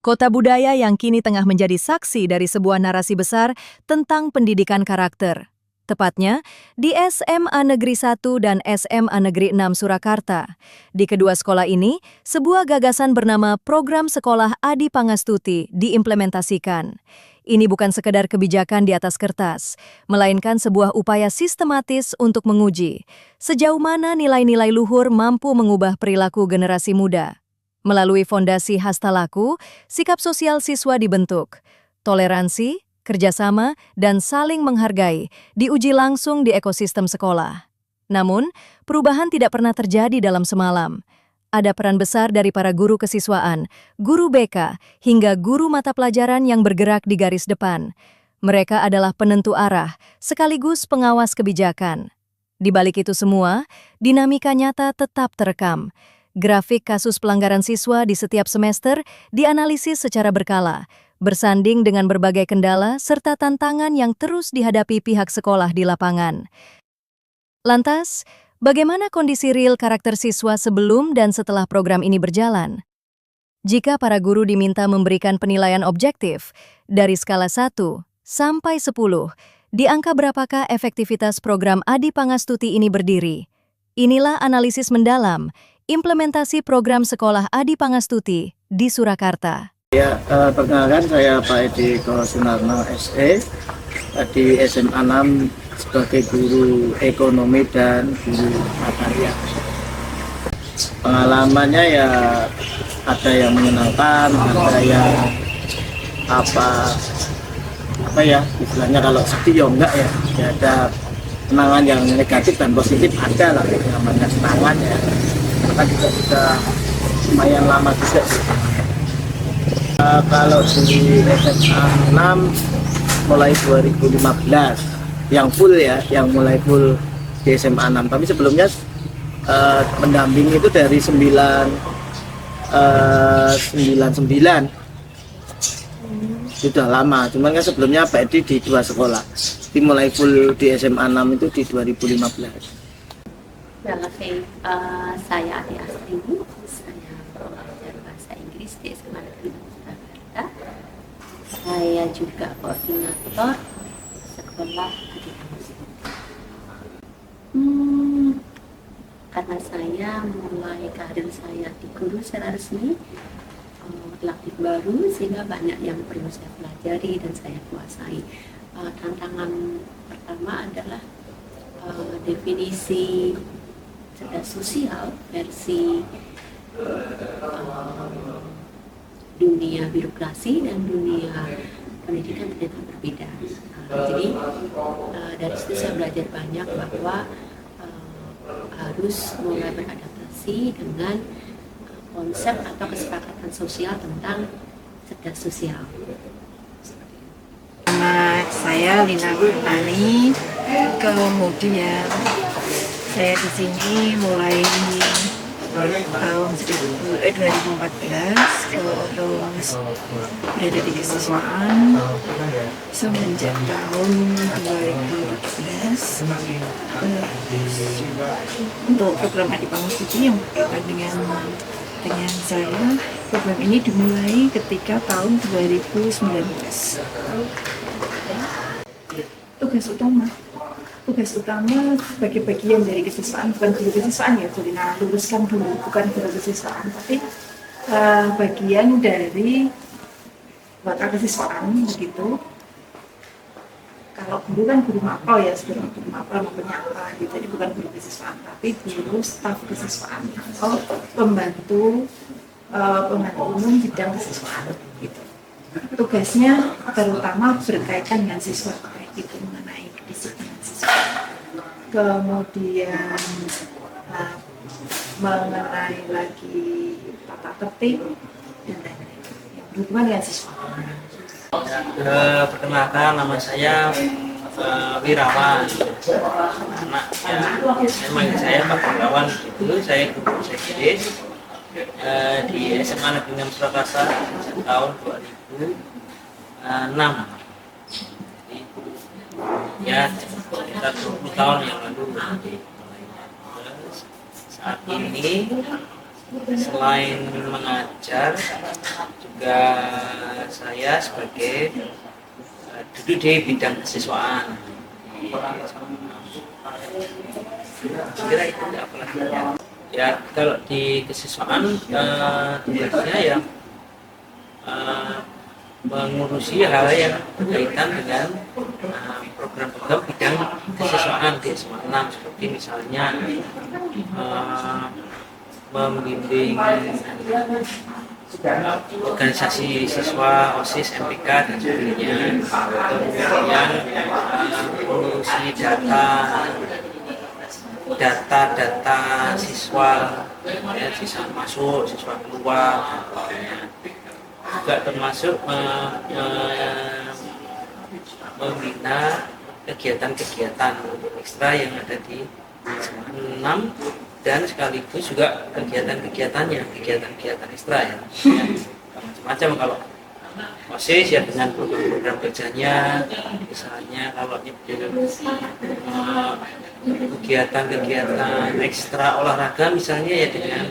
kota budaya yang kini tengah menjadi saksi dari sebuah narasi besar tentang pendidikan karakter. Tepatnya di SMA Negeri 1 dan SMA Negeri 6 Surakarta. Di kedua sekolah ini, sebuah gagasan bernama Program Sekolah Adi Pangastuti diimplementasikan. Ini bukan sekedar kebijakan di atas kertas, melainkan sebuah upaya sistematis untuk menguji sejauh mana nilai-nilai luhur mampu mengubah perilaku generasi muda. Melalui fondasi Hastalaku, sikap sosial siswa dibentuk. Toleransi, kerjasama, dan saling menghargai diuji langsung di ekosistem sekolah. Namun, perubahan tidak pernah terjadi dalam semalam. Ada peran besar dari para guru kesiswaan, guru BK, hingga guru mata pelajaran yang bergerak di garis depan. Mereka adalah penentu arah, sekaligus pengawas kebijakan. Di balik itu semua, dinamika nyata tetap terekam. Grafik kasus pelanggaran siswa di setiap semester dianalisis secara berkala, bersanding dengan berbagai kendala serta tantangan yang terus dihadapi pihak sekolah di lapangan. Lantas, bagaimana kondisi real karakter siswa sebelum dan setelah program ini berjalan? Jika para guru diminta memberikan penilaian objektif dari skala 1 sampai 10, di angka berapakah efektivitas program Adi Pangastuti ini berdiri? Inilah analisis mendalam implementasi program Sekolah Adi Pangastuti di Surakarta. Ya, perkenalkan saya Pak Edi Sunarno SE di SMA 6 sebagai guru ekonomi dan guru mata. Pengalamannya ya ada yang menyenangkan, ada yang apa ya istilahnya kalau sedih ya enggak ya, ada kenangan yang negatif dan positif ada lah, namanya kenangan ya. Kita juga sudah lumayan lama juga. Kalau di SMA 6 mulai 2015 yang full ya, yang mulai full di SMA 6. Tapi sebelumnya pendamping itu dari 99 sudah lama. Cuman kan sebelumnya Pak Edi di dua sekolah. Jadi mulai full di SMA 6 itu di 2015. Saya Adi Astri, saya belajar bahasa Inggris di SMA Negeri 6 Surakarta. Saya juga koordinator sekolah Adi Pangastuti. Karena saya mulai karir saya di guru secara resmi, relatif baru, sehingga banyak yang perlu saya pelajari dan saya kuasai. Tantangan pertama adalah definisi cerdas sosial versi dunia birokrasi dan dunia pendidikan ternyata berbeda. Jadi dari situ saya belajar banyak bahwa harus mulai beradaptasi dengan konsep atau kesepakatan sosial tentang cerdas sosial. Nama saya Lina Gurnani, kemudian saya di sini mulai tahun 2014, terus berada di kesiswaan semenjak tahun 2014. Untuk program Adi Pangastuti yang berkaitan dengan saya, program ini dimulai ketika tahun 2019. Tugas utama sebagai bagian dari kesiswaan, bukan guru kesiswaan ya, Lina luruskan dulu, bukan guru kesiswaan, tapi bagian dari bakal kesiswaan begitu. Kalau guru kan guru mapel ya, sebelum guru mapel penyapa gitu, jadi bukan guru kesiswaan, tapi guru staf kesiswaan atau pembantu umum bidang kesiswaan gitu. Tugasnya terutama berkaitan dengan siswa, itu mengenai kedisiplinan siswa, kemudian mengenai lagi tata tertib dan lain-lain yang berhubungan dengan siswa. Perkenalkan, nama saya Wirawan. Anak saya manggil saya Pak Wirawan. Itu saya guru bahasa Inggris di SMA Negeri 6 Surakarta tahun 2006. Ya, sekitar 20 tahun yang lalu. Saat ini selain mengajar juga saya sebagai duduk di bidang kesiswaan. Kira itu apa lagi ya, kalau di kesiswaan tugasnya ya mengurusi hal yang berkaitan dengan program-program bidang kesiswaan di SMA 6, seperti misalnya membimbing organisasi siswa, OSIS, MPK dan sebagainya. Kemudian mengurusi data siswa, ya, siswa masuk, siswa keluar, juga termasuk membina kegiatan-kegiatan ekstra yang ada di SMA 6 dan sekaligus juga kegiatan-kegiatannya, kegiatan-kegiatan ekstra ya, macam-macam. Kalau OSIS ya dengan program-program kerjanya, misalnya kalau kegiatan-kegiatan ekstra olahraga misalnya ya dengan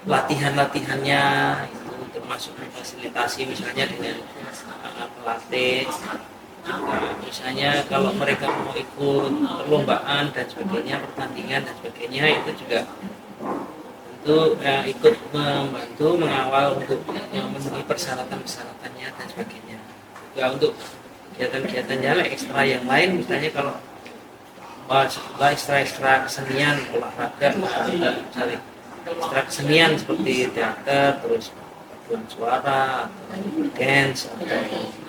latihan-latihannya itu termasuk memfasilitasi misalnya dengan pelatih. Misalnya kalau mereka mau ikut perlombaan dan sebagainya, pertandingan dan sebagainya, itu juga tentu ikut membantu mengawal untuk memenuhi persyaratan-persyaratannya dan sebagainya. Ya untuk kegiatan-kegiatannya ekstra yang lain, misalnya kalau ekstra kesenian olahraga, misalnya ekstra kesenian seperti teater, terus paduan suara, atau dance, atau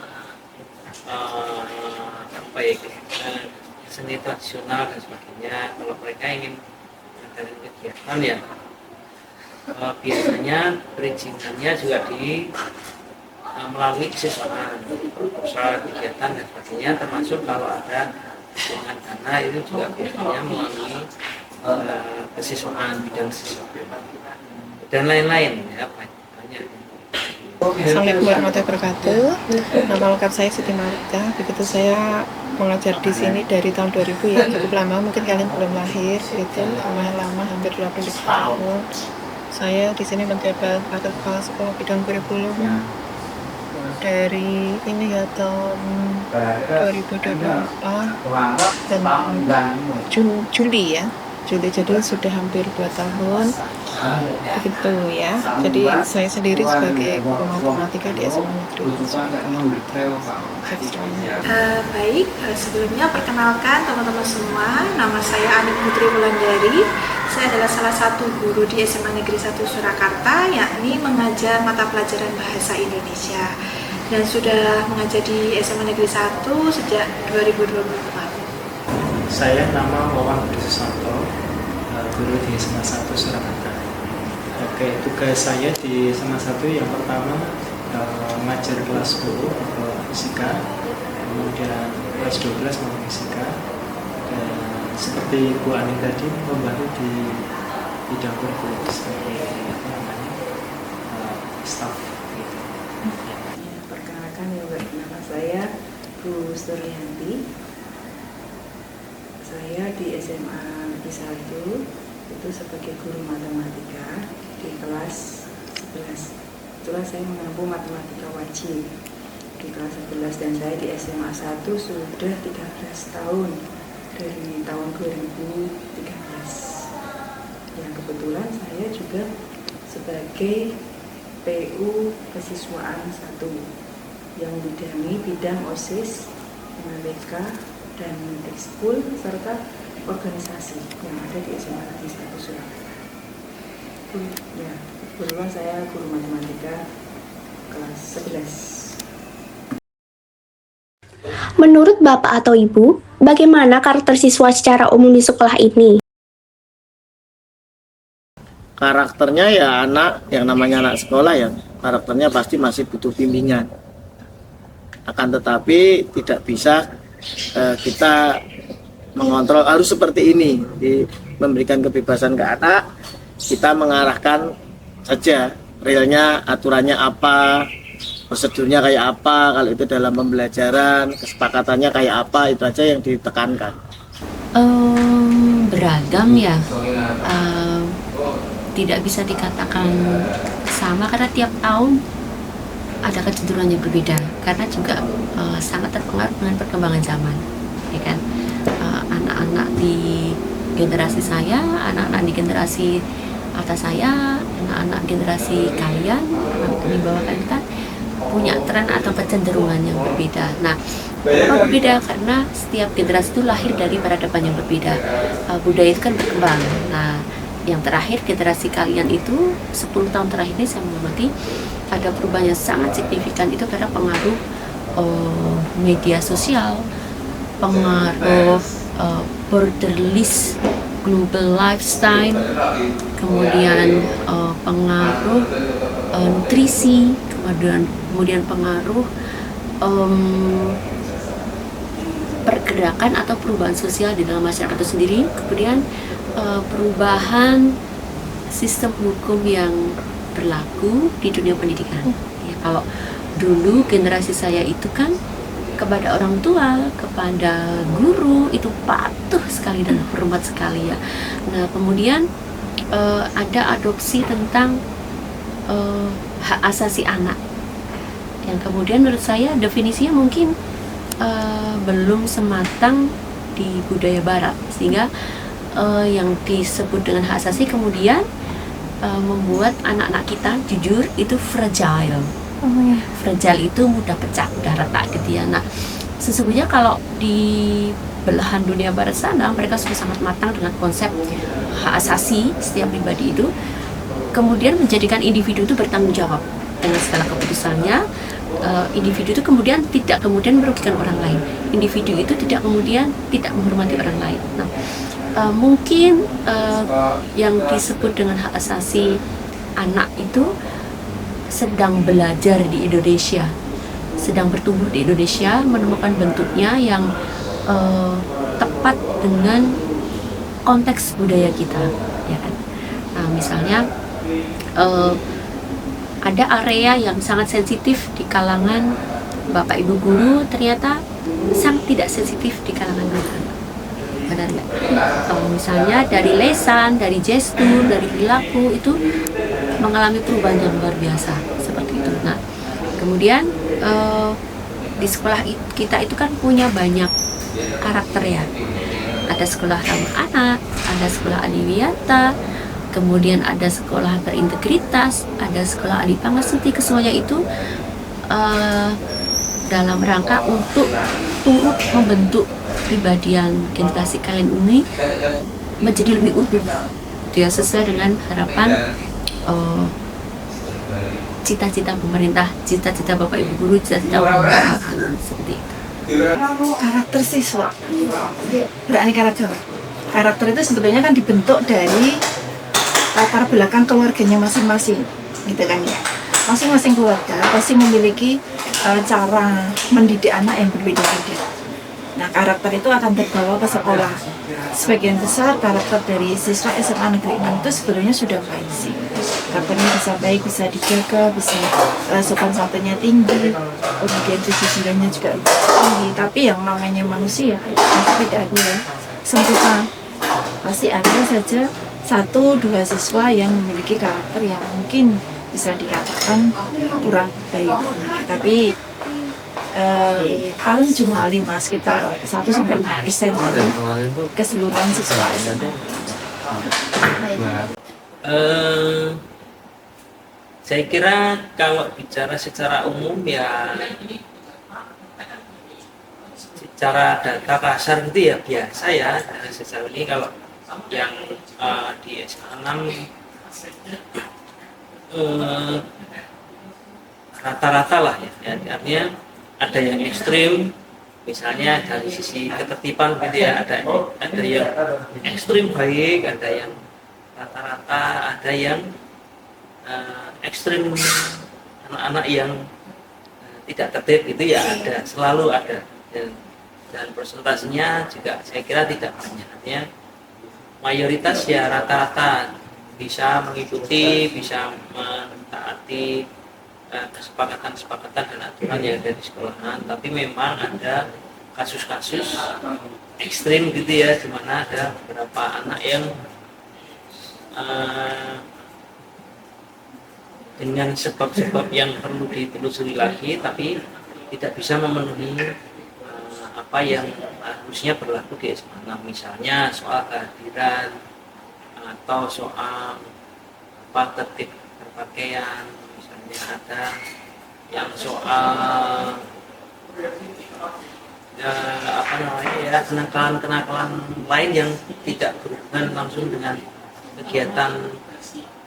seni tradisional dan sebagainya. Kalau mereka ingin mengadakan kegiatan ya biasanya perizinannya juga melalui kesiswaan, usaha kegiatan dan sebagainya, termasuk kalau ada dukungan dana itu juga biasanya melalui kesiswaan, bidang kesiswaan dan lain-lain ya, banyak. Assalamualaikum warahmatullahi wabarakatuh. Nama lengkap saya Siti Malika. Begitu saya mengajar di sini dari tahun 2000 ya, cukup lama. Mungkin kalian belum lahir, itu lumayan lama, hampir 20 tahun. Saya di sini menjabat Wakil Kepala Sekolah Bidang Kurikulum dari ini ya tahun 2024 dan Juli ya. Juli, jadi sudah hampir 2 tahun begitu ya. Jadi saya sendiri sebagai guru matematika di SMA Negeri. Baik, sebelumnya perkenalkan teman-teman semua, nama saya Ani Putri Wulandari. Saya adalah salah satu guru di SMA Negeri 1 Surakarta, yakni mengajar mata pelajaran Bahasa Indonesia, dan sudah mengajar di SMA Negeri 1 sejak 2024. Saya nama Wawan Budi Susanto, guru di SMA 1 Surakarta. Oke, tugas saya di SMA 1 yang pertama mengajar kelas 10 fisika, kemudian kelas 12 non fisika, dan seperti Bu Ani tadi membantu di bidang kurikulum sebagai staff. Gitu. Perkenalkan juga nama saya Bu Suryanti. Saya di SMA Negeri 1 itu sebagai guru matematika di kelas 11. Itulah saya menempuh matematika wajib di kelas 11, dan saya di SMA 1 sudah 13 tahun dari tahun 2013. Yang kebetulan saya juga sebagai PU Kesiswaan 1 yang membidangi bidang OSIS, MPK, dan ekskul serta organisasi yang ada di SMA Negeri 1 Surakarta. Ya, kebetulan saya guru matematika kelas 11. Menurut Bapak atau Ibu, bagaimana karakter siswa secara umum di sekolah ini? Karakternya ya anak, yang namanya anak sekolah ya, karakternya pasti masih butuh bimbingan. Akan tetapi tidak bisa kita mengontrol harus seperti ini, memberikan kebebasan ke anak, kita mengarahkan saja realnya, aturannya apa, prosedurnya kayak apa, kalau itu dalam pembelajaran kesepakatannya kayak apa, itu aja yang ditekankan. Beragam ya. tidak bisa dikatakan sama karena tiap tahun ada kecenderungan yang berbeda karena juga sangat terpengaruh dengan perkembangan zaman, ya kan. Anak-anak di generasi saya, anak-anak di generasi atas saya, anak-anak generasi kalian, anak di bawah kalian kan punya tren atau kecenderungan yang berbeda. Nah, kenapa berbeda? Karena setiap generasi itu lahir dari peradaban yang berbeda. Budaya itu kan berkembang. Nah, yang terakhir generasi kalian itu 10 tahun terakhir ini saya mengamati ada perubahan yang sangat signifikan itu karena pengaruh media sosial, pengaruh borderless global lifestyle, kemudian pengaruh nutrisi, kemudian pengaruh pergerakan atau perubahan sosial di dalam masyarakat itu sendiri, kemudian perubahan sistem hukum yang berlaku di dunia pendidikan. Ya, kalau dulu generasi saya itu kan kepada orang tua, kepada guru itu patuh sekali dan hormat sekali ya. Nah, kemudian ada adopsi tentang hak asasi anak yang kemudian menurut saya definisinya mungkin belum sematang di budaya barat, sehingga yang disebut dengan hak asasi kemudian membuat anak-anak kita jujur itu fragile. Fragile itu mudah pecah, mudah retak gitu ya. Nah, sesungguhnya kalau di belahan dunia barat sana mereka sudah sangat matang dengan konsep hak asasi setiap pribadi itu, kemudian menjadikan individu itu bertanggung jawab dengan segala keputusannya. Individu itu kemudian tidak kemudian merugikan orang lain. Individu itu tidak kemudian tidak menghormati orang lain. Nah, mungkin yang disebut dengan hak asasi anak itu sedang belajar di Indonesia, sedang bertumbuh di Indonesia, menemukan bentuknya yang tepat dengan konteks budaya kita, ya kan. Nah, misalnya ada area yang sangat sensitif di kalangan Bapak Ibu guru, ternyata sangat tidak sensitif di kalangan anak. Benar nggak? Misalnya dari lesan, dari gestur, dari perilaku itu mengalami perubahan yang luar biasa seperti itu. Nah, kemudian di sekolah kita itu kan punya banyak karakter ya. Ada sekolah ramah anak, ada sekolah adiwiyata, kemudian ada sekolah berintegritas, ada sekolah adipangasuti. Kesemuanya itu dalam rangka untuk turut membentuk pribadi yang generasi kalian ini menjadi lebih utuh, dia sesuai dengan harapan cita-cita pemerintah, cita-cita Bapak Ibu guru, cita-cita orang seperti itu. Karakter siswa beraneka ragam. Karakter itu sebetulnya kan dibentuk dari latar belakang keluarganya masing-masing, gitu kan ya. Masing-masing keluarga pasti memiliki cara mendidik anak yang berbeda-beda. Nah, karakter itu akan terbawa ke sekolah. Sebagian besar karakter dari siswa SMA Negeri 6 itu sebenarnya sudah baik sih. Karakternya bisa baik, bisa dijaga, bisa sopan santunnya tinggi, kemudian kejujurannya juga tinggi. Tapi yang namanya manusia itu tidak ada sempurna. Pasti ada saja 1-2 siswa yang memiliki karakter yang mungkin bisa dikatakan kurang baik. Tapi paling cuma 5 sekitar 1-5% keseluruhan siswa. Saya kira kalau bicara secara umum ya secara data kasar gitu ya biasa ya dari sejauh ini. Kalau yang di SMA 6 rata-rata lah ya, artinya ada yang ekstrim, misalnya dari sisi ketertiban gitu ya, ada yang ekstrim baik, ada yang rata-rata, ada yang ekstrim anak-anak yang tidak tertib itu ya ada, selalu ada, dan persentasenya juga saya kira tidak banyak, artinya mayoritas ya rata-rata bisa mengikuti, bisa mentaati kesepakatan dan aturan yang ada di sekolahan. Tapi memang ada kasus-kasus ekstrim gitu ya, di mana ada beberapa anak yang dengan sebab-sebab yang perlu ditelusuri lagi, tapi tidak bisa memenuhi apa yang harusnya berlaku di SMA 6, misalnya soal kehadiran atau soal tertib berpakaian, misalnya ada yang soal kenakalan lain yang tidak berhubungan langsung dengan kegiatan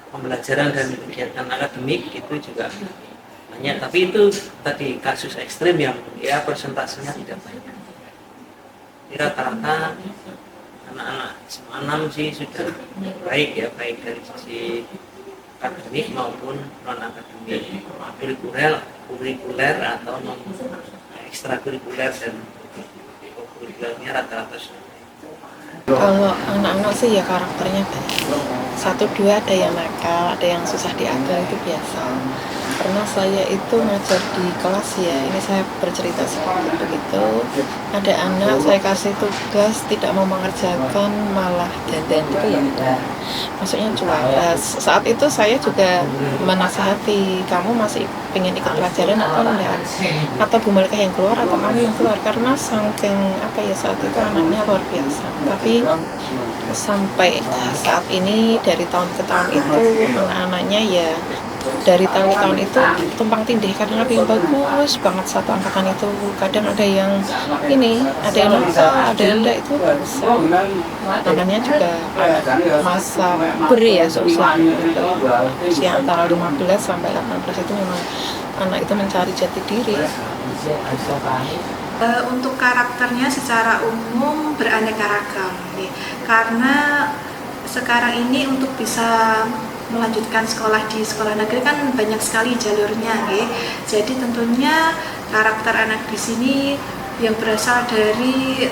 pembelajaran dan kegiatan akademik, itu juga banyak. Tapi itu tadi kasus ekstrim yang ya persentasenya tidak banyak. Rata-rata anak-anak SMA 6 sih sudah baik ya, baik dari sisi akademik maupun non akademik, kurikuler atau non ekstrakurikuler dan kurikulernya rata-rata sudah. Kalau anak-anak sih ya karakternya satu dua, ada yang nakal, ada yang susah diatur, itu biasa. Pernah saya itu ngajar di kelas ya, ini saya bercerita seperti begitu. Ada anak saya kasih tugas tidak mau mengerjakan, malah dandan, itu ya udah. Maksudnya cuek. Saat itu saya juga menasihati, kamu masih pengen ikut pelajaran atau enggak? Atau Bu Malika yang keluar atau kamu yang keluar? Karena saking saat itu anaknya luar biasa. Tapi sampai saat ini dari tahun ke tahun itu anak-anaknya ya dari tahun ke tahun itu tumpang tindih, kadang ada yang bagus banget satu angkatan itu, kadang ada yang ada yang lupa, ada yang enggak, itu bisa. Namanya juga masa beri ya, susah gitu. Usia antara 15 sampai 18 itu memang anak itu mencari jati diri. Untuk karakternya secara umum beraneka ragam, karena sekarang ini untuk bisa melanjutkan sekolah di sekolah negeri kan banyak sekali jalurnya, jadi tentunya karakter anak di sini yang berasal dari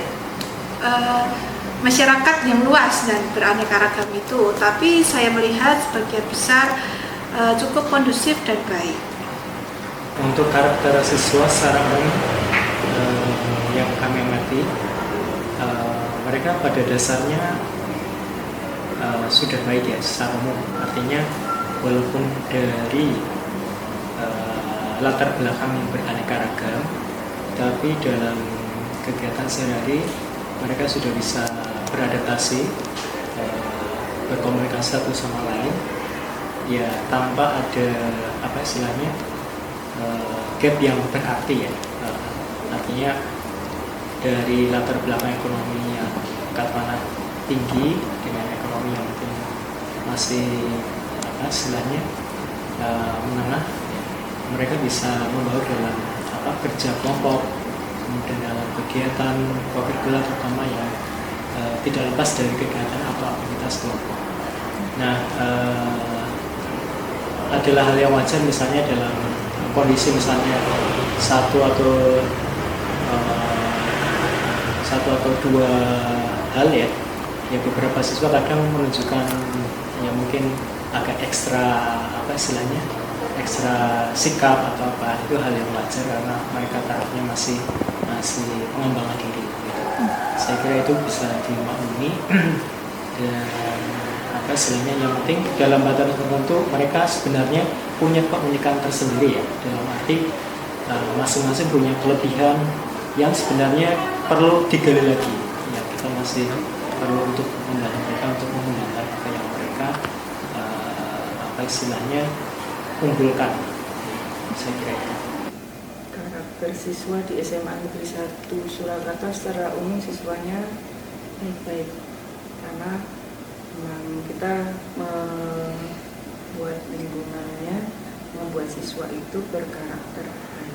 masyarakat yang luas dan beraneka ragam itu, tapi saya melihat sebagian besar cukup kondusif dan baik. Untuk karakter siswa secara umum yang kami amati, mereka pada dasarnya sudah baik ya secara umum. Artinya walaupun dari latar belakang yang beraneka ragam, tapi dalam kegiatan sehari-hari mereka sudah bisa beradaptasi, berkomunikasi satu sama lain, ya tanpa ada gap yang berarti ya. Artinya dari latar belakang ekonominya katakanlah tinggi dengan ekonomi yang mungkin masih menengah, mereka bisa membawa dalam kerja kelompok, kemudian dalam kegiatan kurikuler terutama yang tidak lepas dari kegiatan atau aktivitas kelompok. Nah, adalah hal yang wajar misalnya dalam kondisi misalnya satu atau dua hal ya beberapa siswa kadang menunjukkan ya mungkin agak ekstra ekstra sikap atau apa, itu hal yang wajar karena mereka tahapnya masih pengembangan diri gitu. Saya kira itu bisa dimaklumi dan yang penting dalam batas tertentu mereka sebenarnya punya keunikan tersendiri ya, dalam arti masing-masing punya kelebihan yang sebenarnya perlu digali lagi ya, kita masih perlu untuk membantu mereka untuk menggunakan apa yang mereka unggulkan, saya kira itu. Karakter siswa di SMA Negeri 1 Surakarta secara umum siswanya baik-baik, karena memang kita membuat lingkungannya, membuat siswa itu berkarakter baik.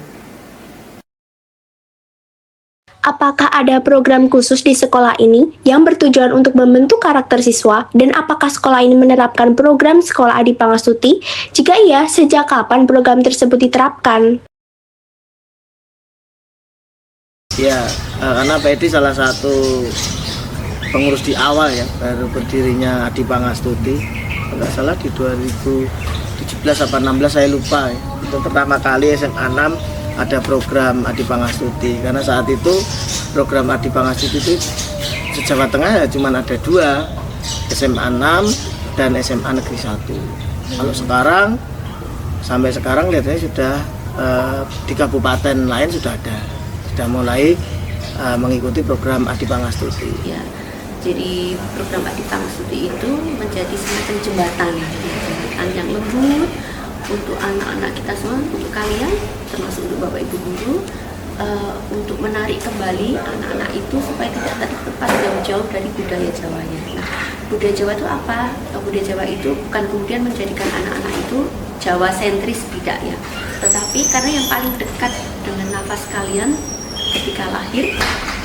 Apakah ada program khusus di sekolah ini yang bertujuan untuk membentuk karakter siswa, dan apakah sekolah ini menerapkan program Sekolah Adi Pangastuti? Jika iya, sejak kapan program tersebut diterapkan? Ya, karena Pak Edi salah satu pengurus di awal ya, baru berdirinya Adi Pangastuti. Kalau nggak salah di 2017 atau 16 saya lupa ya. Itu pertama kali SMA 6 ada program Adi Pangastuti, karena saat itu program Adi Pangastuti itu se-Jawa Tengah ya cuma ada 2, SMA 6 dan SMA Negeri 1. Kalau sekarang sampai sekarang lihatnya sudah di kabupaten lain sudah mulai mengikuti program Adi Pangastuti. Ya, jadi program Adi Pangastuti itu menjadi semacam jembatan yang lembut untuk anak-anak kita semua, untuk kalian, termasuk untuk Bapak Ibu guru, untuk menarik kembali anak-anak itu supaya tidak terlepas jauh-jauh dari budaya Jawanya. Nah, budaya Jawa itu apa? Budaya Jawa itu bukan kemudian menjadikan anak-anak itu Jawa sentris, tidak ya, tetapi karena yang paling dekat dengan nafas kalian ketika lahir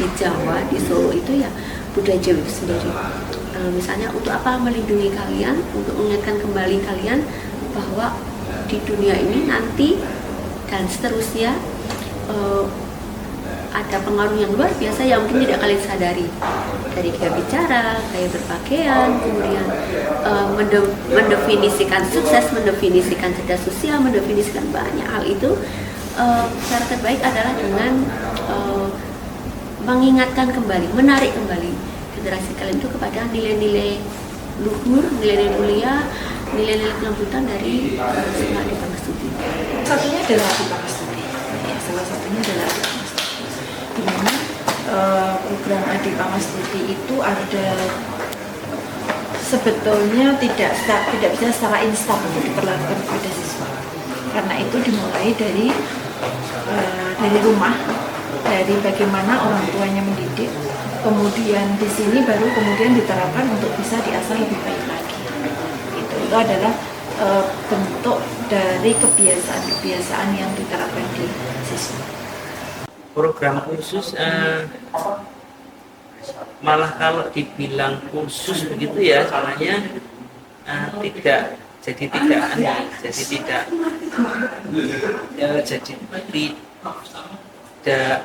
di Jawa, di Solo itu ya budaya Jawa itu sendiri. Misalnya untuk apa? Melindungi kalian, untuk mengingatkan kembali kalian bahwa di dunia ini nanti dan seterusnya ada pengaruh yang luar biasa yang mungkin tidak kalian sadari, dari gaya bicara, gaya berpakaian, kemudian mendefinisikan sukses, mendefinisikan cerdas sosial, mendefinisikan banyak hal itu. Cara terbaik adalah dengan mengingatkan kembali, menarik kembali generasi kalian itu kepada nilai-nilai luhur, nilai-nilai mulia, nilai-nilai kelembutan dari sekolah Adi Pangastuti. Satunya adalah Adi Pangastuti. Ya, salah satunya adalah Adi Pangastuti. Di mana program Adi Pangastuti itu ada sebetulnya tidak bisa secara instan untuk diperlakukan kepada siswa. Karena itu dimulai dari rumah, dari bagaimana orang tuanya mendidik, kemudian di sini baru kemudian diterapkan untuk bisa diasah lebih baik lagi. Itu adalah bentuk dari kebiasaan-kebiasaan yang diterapkan di siswa. Program khusus malah kalau dibilang khusus begitu ya, sebenarnya tidak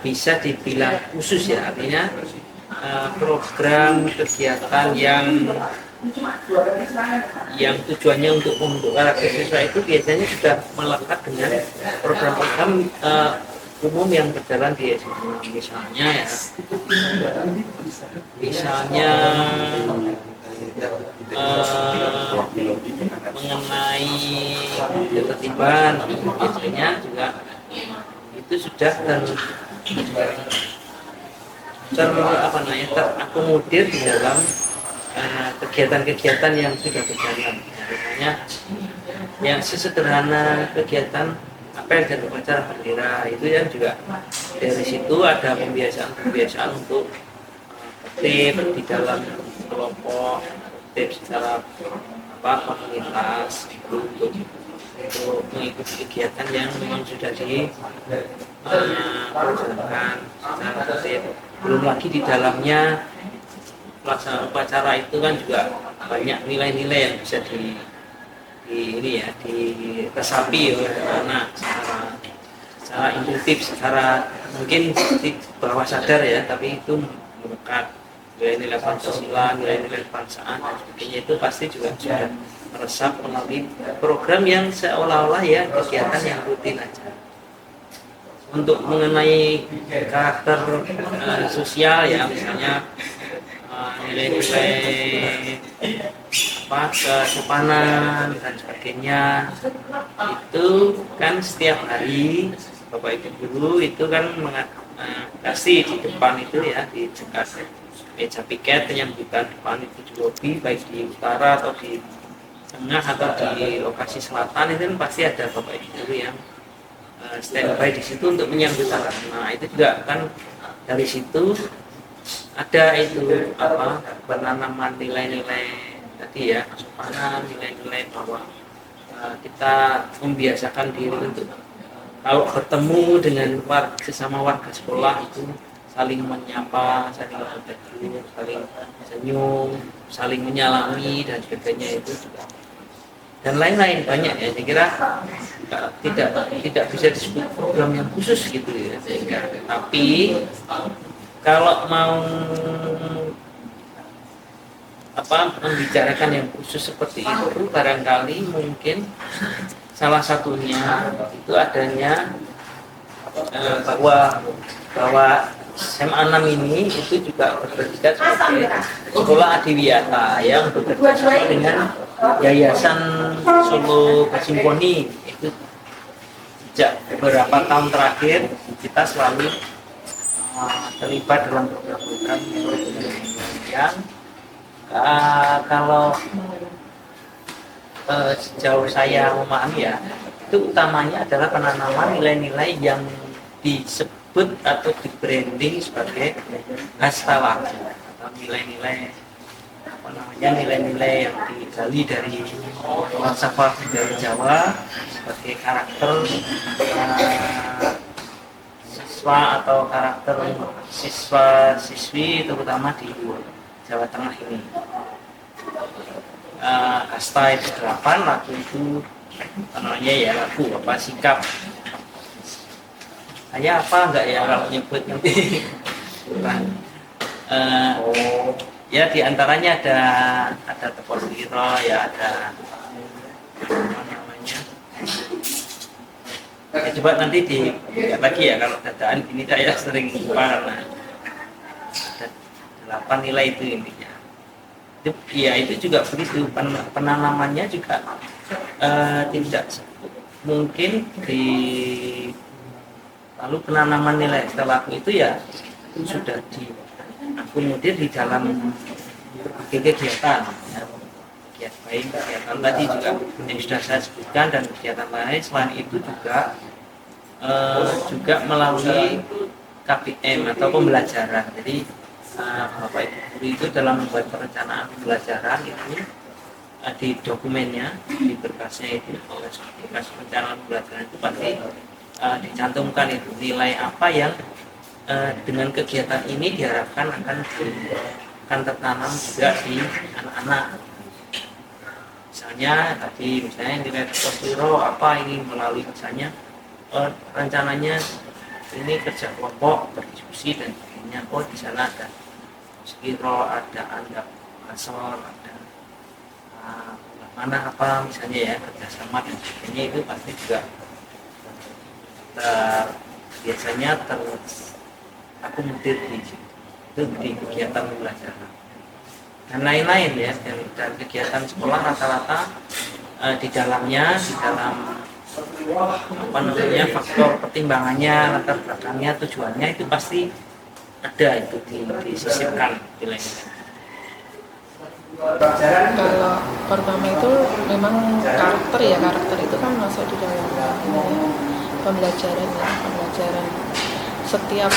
bisa dibilang khusus ya, artinya program kegiatan yang tujuannya untuk karakter siswa itu biasanya sudah melekat dengan program-program umum yang berjalan di SMA. Misalnya mengenai ketertiban biasanya juga itu sudah terakomodir di dalam kegiatan-kegiatan yang sudah berjalan. Misalnya yang sesederhana kegiatan apel dan upacara bendera itu yang juga dari situ ada pembiasaan untuk tertib di dalam kelompok, tertib secara komunitas untuk mengikuti kegiatan yang memang sudah diperjalankan secara tertib. Belum lagi di dalamnya pelaksanaan upacara itu kan juga banyak nilai-nilai yang bisa diresapi oleh anak secara intuitif, secara mungkin di bawah sadar ya, tapi itu melekat. Nilai-nilai Pancasila, nilai-nilai kebangsaan dan sebagainya itu pasti juga sudah meresap melalui program yang seolah-olah ya kegiatan yang rutin aja. Untuk mengenai karakter sosial ya, misalnya nilai-nilai kesopanan dan sebagainya, itu kan setiap hari Bapak Ibu guru itu kan kasih di depan itu ya, di dekat meja piket penyambutan depan itu di lobi, baik di utara atau di tengah atau di lokasi selatan, itu kan pasti ada Bapak Ibu guru yang standby di situ untuk menyambut anak. Nah itu juga kan dari situ ada itu penanaman nilai-nilai tadi ya, kesopanan, nilai-nilai bahwa kita membiasakan diri untuk kalau bertemu dengan sesama warga sekolah itu saling menyapa, saling bertegur, saling senyum, saling menyalami dan sebagainya itu juga. Dan lain-lain banyak ya, saya kira tidak bisa disebut program yang khusus gitu ya, sehingga. Tapi kalau mau membicarakan yang khusus seperti itu, barangkali mungkin salah satunya itu adanya bahwa SMA 6 ini itu juga berpredikat sebagai sekolah adiwiyata yang bekerja sama dengan Yayasan Solo Simfoni itu sejak beberapa tahun terakhir kita selalu terlibat dalam program-program yang kalau sejauh saya memahami ya, itu utamanya adalah penanaman nilai-nilai yang disebut atau di branding sebagai hastawaki atau nilai-nilai nilai-nilai yang digali dari falsafah dari Jawa sebagai karakter siswa atau karakter siswa-siswi terutama di Jawa Tengah ini. Kasta itu 8, laku itu namanya ya laku apa sikap. Saya apa enggak ya kalau nyebut nanti. Ya diantaranya ada tepos liro, ya ada apa namanya. Ya, coba nanti dilihat lagi ya, kalau dadaan gini saya sering lupa karena ada 8 nilai itu intinya. Ya itu juga begitu, penanamannya juga tidak mungkin lalu penanaman nilai laku itu ya sudah diakomodir di dalam berbagai kegiatan ya. Kegiatan tadi juga yang sudah saya sebutkan dan kegiatan lain selain itu juga melalui KPM atau pembelajaran. Jadi Bapak Ibu guru itu dalam membuat perencanaan pembelajaran itu di dokumennya, di berkasnya itu, berkas perencanaan pembelajaran itu pasti dicantumkan itu nilai apa yang dengan kegiatan ini diharapkan akan tertanam juga di anak-anak. Misalnya nilai posiro apa ini melalui misalnya rencananya ini kerja kelompok, berdiskusi dan sebagainya. Di sana ada skiro, ada andap asor, ada mana apa misalnya ya kerjasama dan sebagainya, itu pasti juga biasanya terakomodir di kegiatan pembelajaran dan lain-lain ya, dan kegiatan sekolah rata-rata di dalam apa namanya faktor pertimbangannya, latar belakangnya, tujuannya itu pasti ada itu disisipkan nilai-nilai. Kalau pertama itu memang karakter itu kan masuk di dalam pembelajaran. Setiap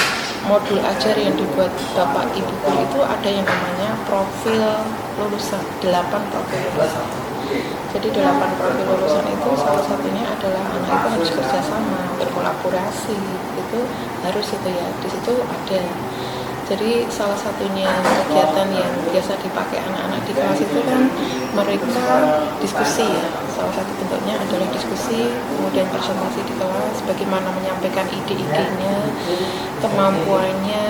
modul ajar yang dibuat Bapak Ibu guru itu ada yang namanya profil lulusan, 8 profil lulusan. Jadi 8 profil lulusan itu salah satunya adalah anak itu harus kerjasama, berkolaborasi, itu harus itu ya, di situ ada. Jadi salah satunya kegiatan yang biasa dipakai anak-anak di kelas itu kan mereka diskusi ya. Salah satu bentuknya adalah diskusi, kemudian presentasi di kelas, bagaimana menyampaikan ide-idenya, kemampuannya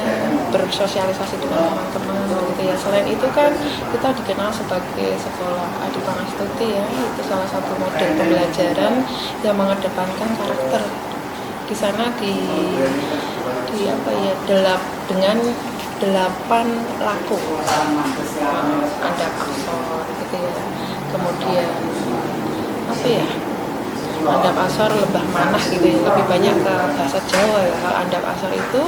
bersosialisasi dengan teman-teman gitu ya. Selain itu kan kita dikenal sebagai sekolah Adi Pangastuti ya, itu salah satu model pembelajaran yang mengedepankan karakter. Di sana dengan 8 laku ada aksor gitu ya, kemudian andap asor lebah manah gitu ya, lebih banyak ke bahasa Jawa ya. Kalau andap asor itu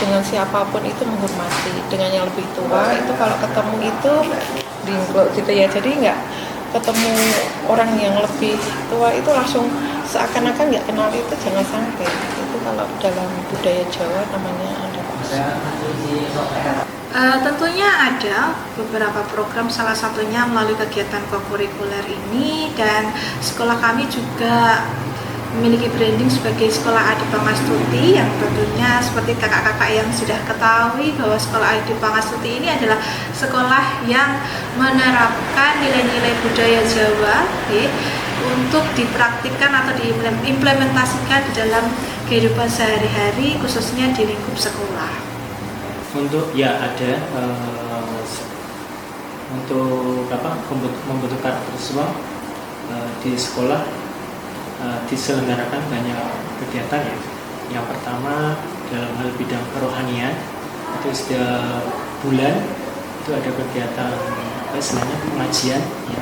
dengan siapapun itu menghormati, dengan yang lebih tua itu kalau ketemu itu dingklok gitu ya, jadi nggak ketemu orang yang lebih tua itu langsung seakan-akan nggak kenal, itu jangan sampai. Itu kalau dalam budaya Jawa namanya andap asor. Tentunya ada beberapa program, salah satunya melalui kegiatan kokurikuler ini, dan sekolah kami juga memiliki branding sebagai Sekolah Adi Pangastuti, yang tentunya seperti kakak-kakak yang sudah ketahui bahwa Sekolah Adi Pangastuti ini adalah sekolah yang menerapkan nilai-nilai budaya Jawa untuk dipraktikkan atau diimplementasikan di dalam kehidupan sehari-hari, khususnya di lingkup sekolah. Untuk ada untuk membentuk karakter siswa di sekolah diselenggarakan banyak kegiatan ya. Yang pertama dalam hal bidang kerohanian, itu setiap bulan itu ada kegiatan istilahnya pengajian ya,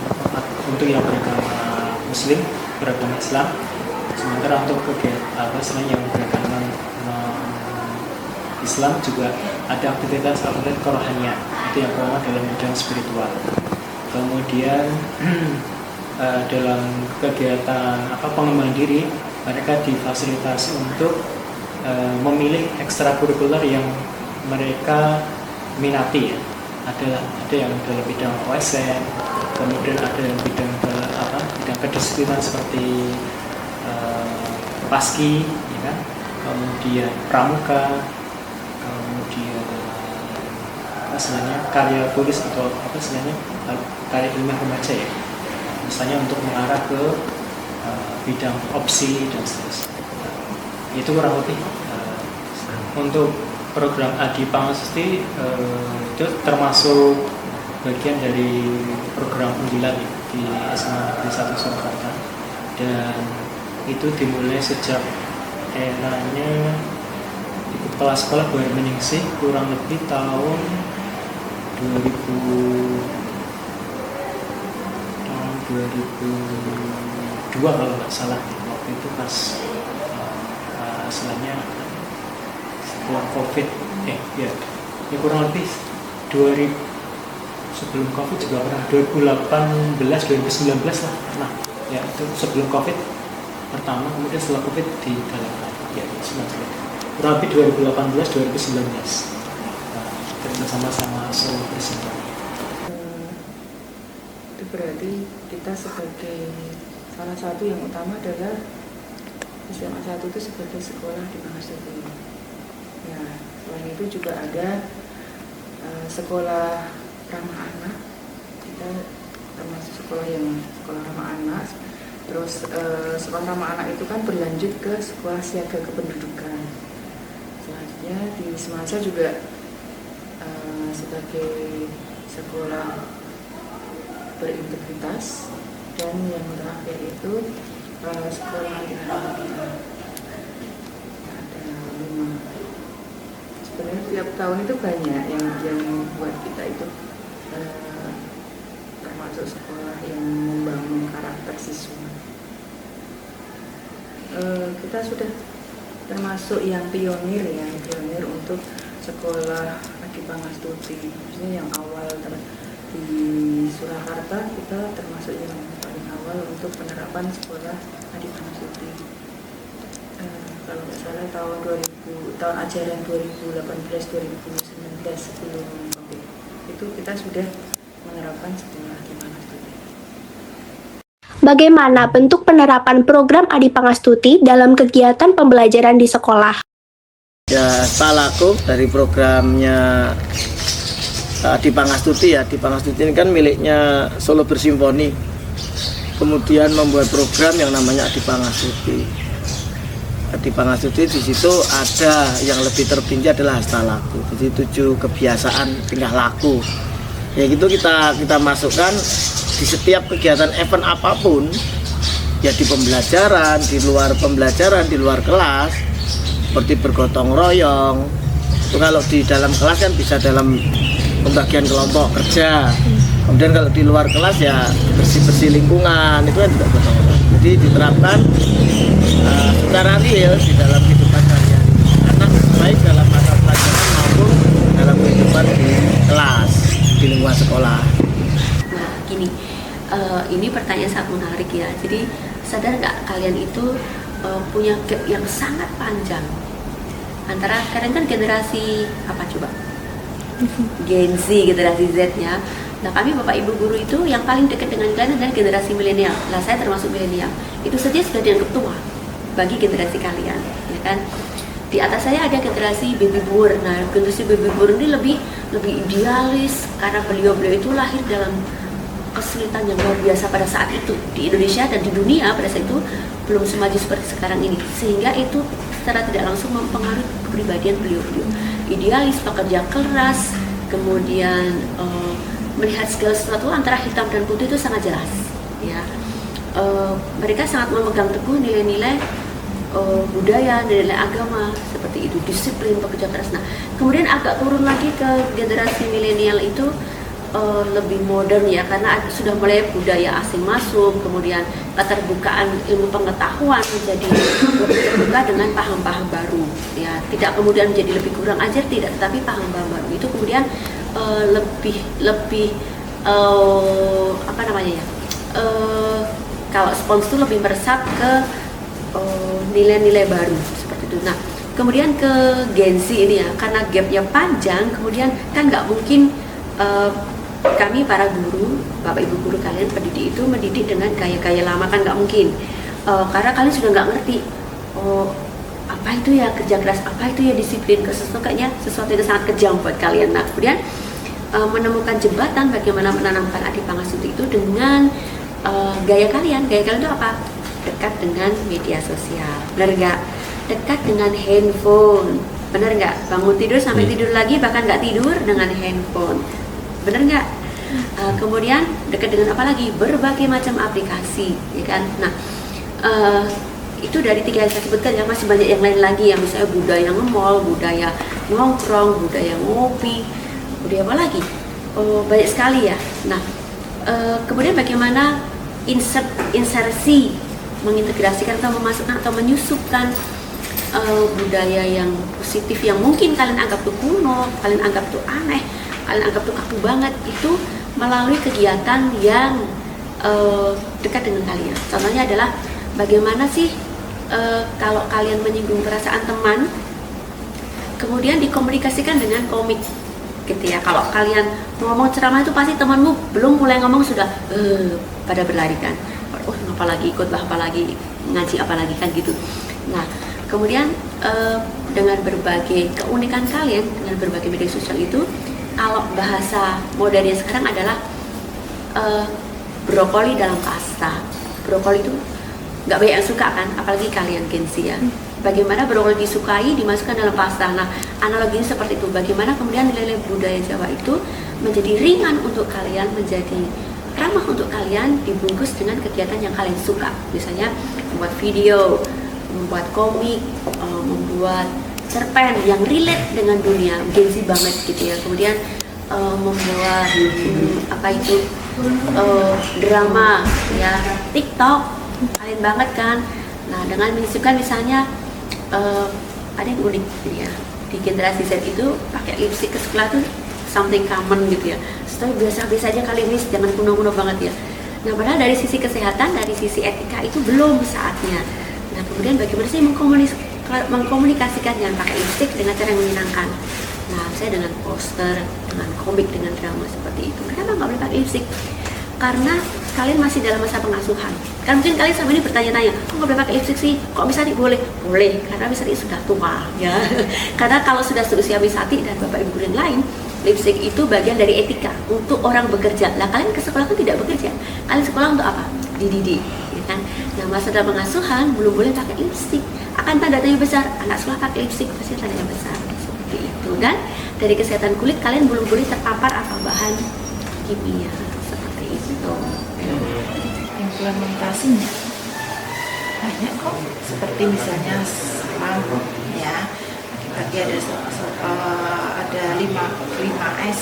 untuk yang beragama Muslim, beragama Islam. Sementara untuk kegiatan selain yang beragama Islam juga ada aktivitas kerohanian, itu yang pertama dalam bidang spiritual. Kemudian dalam kegiatan pengembangan diri, mereka difasilitasi untuk memilih ekstrakurikuler yang mereka minati ya. Ada yang dalam bidang OSN, kemudian ada yang bidang kedisiplinan seperti paski, ya kan? Kemudian pramuka, kemudian karya tulis atau karya ilmiah remaja ya. Misalnya untuk mengarah ke bidang opsi dan seterusnya. Itu kurang lebih untuk program Adi Pangastuti itu termasuk bagian dari program unggulan di SMA Negeri 1 Surakarta, dan itu dimulai sejak eranya di kepala sekolah Boyer Meningsih kurang lebih tahun 2002 kalau nggak salah. Waktu itu pas setelahnya setelah COVID ya kurang lebih 2000 sebelum COVID juga pernah 2018 2019 lah pernah ya, itu sebelum COVID pertama, kemudian setelah COVID digalakan ya kurang lebih 2018 2019 kita sama-sama solo bersimpati. Itu berarti kita sebagai salah satu yang utama adalah SMA 1 itu sebagai sekolah di Pangastuti. Nah, selain itu juga ada sekolah ramah anak. Kita termasuk sekolah ramah anak. Terus sekolah ramah anak itu kan berlanjut ke sekolah siaga kependudukan. Selanjutnya di Semasa juga sebagai sekolah berintegritas, dan yang terakhir itu sekolah anti narkotika. Ada 5. Sebenarnya tiap tahun itu banyak yang buat kita itu termasuk sekolah yang membangun karakter siswa. Kita sudah termasuk yang pionir untuk sekolah Adi Pangastuti. Maksudnya yang awal di Surakarta, kita termasuk yang paling awal untuk penerapan sekolah Adi Pangastuti. Kalau nggak salah tahun ajaran 2018-2019 sebelum COVID itu kita sudah menerapkan sekolah Adi Pangastuti. Bagaimana bentuk penerapan program Adi Pangastuti dalam kegiatan pembelajaran di sekolah? Ya, Stalaku dari programnya Adi Pangastuti ya. Adi Pangastuti ini kan miliknya Solo Bersimfoni. Kemudian membuat program yang namanya Adi Pangastuti. Adi Pangastuti di situ ada yang lebih tertinggi adalah Stalaku. Jadi 7 kebiasaan tingkah laku. Ya gitu kita masukkan di setiap kegiatan event apapun, ya di pembelajaran, di luar pembelajaran, di luar kelas, seperti bergotong royong. Itu kalau di dalam kelas kan bisa dalam pembagian kelompok kerja. Kemudian kalau di luar kelas ya bersih-bersih lingkungan, itu kan juga gotong royong. Jadi diterapkan secara real di dalam kehidupan sehari-hari anak, baik dalam mata pelajaran maupun dalam kehidupan di kelas, di lingkungan sekolah. Nah, gini, ini pertanyaan sangat menarik ya. Jadi sadar nggak kalian itu punya gap yang sangat panjang antara kalian kan generasi apa coba? Gen Z, generasi Z-nya. Nah, kami Bapak Ibu guru itu yang paling dekat dengan kalian adalah generasi milenial. Nah, saya termasuk milenial. Itu saja sudah dianggap tua bagi generasi kalian, ya kan? Di atas saya ada generasi baby boomer. Nah, generasi baby boomer ini lebih idealis karena beliau itu lahir dalam kesulitan yang luar biasa pada saat itu di Indonesia dan di dunia pada saat itu belum semaju seperti sekarang ini, sehingga itu secara tidak langsung mempengaruhi kepribadian beliau. Idealis, pekerja keras, kemudian melihat segala sesuatu antara hitam dan putih itu sangat jelas, ya. Mereka sangat memegang teguh nilai-nilai budaya, nilai agama seperti itu, disiplin, pekerja keras. Nah, kemudian agak turun lagi ke generasi milenial itu lebih modern ya, karena sudah mulai budaya asing masuk, kemudian keterbukaan ilmu pengetahuan menjadi lebih terbuka dengan paham-paham baru ya, tidak kemudian menjadi lebih kurang ajar, tidak, tetapi paham-paham baru itu kemudian lebih apa namanya ya, kalau spons itu lebih meresap ke nilai-nilai baru seperti itu. Nah, kemudian ke Gen Z ini ya, karena gapnya panjang, kemudian kan nggak mungkin kami para guru, bapak ibu guru kalian pendidik itu mendidik dengan gaya-gaya lama, kan nggak mungkin, karena kalian sudah nggak ngerti apa itu ya kerja keras, apa itu ya disiplin, kayaknya sesuatu yang sangat kejam buat kalian. Nah, kemudian menemukan jembatan bagaimana menanamkan Adipangasuti itu dengan gaya kalian itu apa? Dekat dengan media sosial, benar nggak? Dekat dengan handphone, benar nggak? Bangun tidur sampai tidur lagi, bahkan nggak tidur dengan handphone, benar nggak? Kemudian dekat dengan apa lagi? Berbagai macam aplikasi, ya kan? Nah, itu dari 3 yang saya sebutkan ya, masih banyak yang lain lagi yang misalnya budaya nge-mall, budaya nongkrong, budaya ngopi, budaya apa lagi? Banyak sekali ya. Nah, kemudian bagaimana insersi, mengintegrasikan atau memasukkan atau menyusupkan budaya yang positif yang mungkin kalian anggap tuh kuno, kalian anggap tuh aneh, kalian anggap tuh kaku banget, itu melalui kegiatan yang dekat dengan kalian. Contohnya adalah bagaimana sih kalau kalian menyinggung perasaan teman, kemudian dikomunikasikan dengan komik gitu ya. Kalau kalian ngomong ceramah itu pasti temanmu belum mulai ngomong sudah pada berlarikan, apalagi ikut apalagi ngaji apalagi kan gitu. Nah, kemudian dengan berbagai keunikan kalian, dengan berbagai media sosial itu, kalau bahasa modernnya sekarang adalah brokoli dalam pasta. Brokoli itu nggak banyak yang suka kan, apalagi kalian Gen Z ya. Bagaimana brokoli disukai, dimasukkan dalam pasta. Nah, analoginya seperti itu. Bagaimana kemudian nilai-nilai budaya Jawa itu menjadi ringan untuk kalian, menjadi ramah untuk kalian, dibungkus dengan kegiatan yang kalian suka. Misalnya membuat video, membuat komik, membuat cerpen yang relate dengan dunia Gen Z banget gitu ya. Kemudian membuat apa itu drama ya, TikTok kalian banget kan. Nah, dengan menyisipkan misalnya ada yang unik gitu ya, di generasi Z itu pakai lipstick ke sekolah tuh something common gitu ya. Setelah biasa-biasa aja kali ini, jangan kuno-kuno banget ya. Nah, padahal dari sisi kesehatan, dari sisi etika itu belum saatnya. Nah, kemudian bagaimana sih mengkomunikasikan jangan pakai lipstick dengan cara yang menyenangkan. Nah, saya dengan poster, dengan komik, dengan drama seperti itu. Kenapa nggak boleh pakai lipstick? Karena kalian masih dalam masa pengasuhan. Kan mungkin kalian sama ini bertanya-tanya, kok nggak boleh pakai lipstick sih? Kok Misati boleh? Boleh, karena Misati sudah tua ya. Karena kalau sudah seusia Misati dan bapak ibu yang lain, lipstick itu bagian dari etika untuk orang bekerja. Lah, kalian ke sekolah kan tidak bekerja. Kalian sekolah untuk apa? Dididik, ya kan? Nah, masa dalam pengasuhan belum boleh pakai lipstick. Akan tanda tanya besar, anak sekolah pakai lipstick pasti tanda tanya besar seperti itu. Dan dari kesehatan kulit kalian belum boleh terpapar apa bahan kimia seperti itu. Implementasinya banyak kok, seperti misalnya salam ya, bagi ada 5S,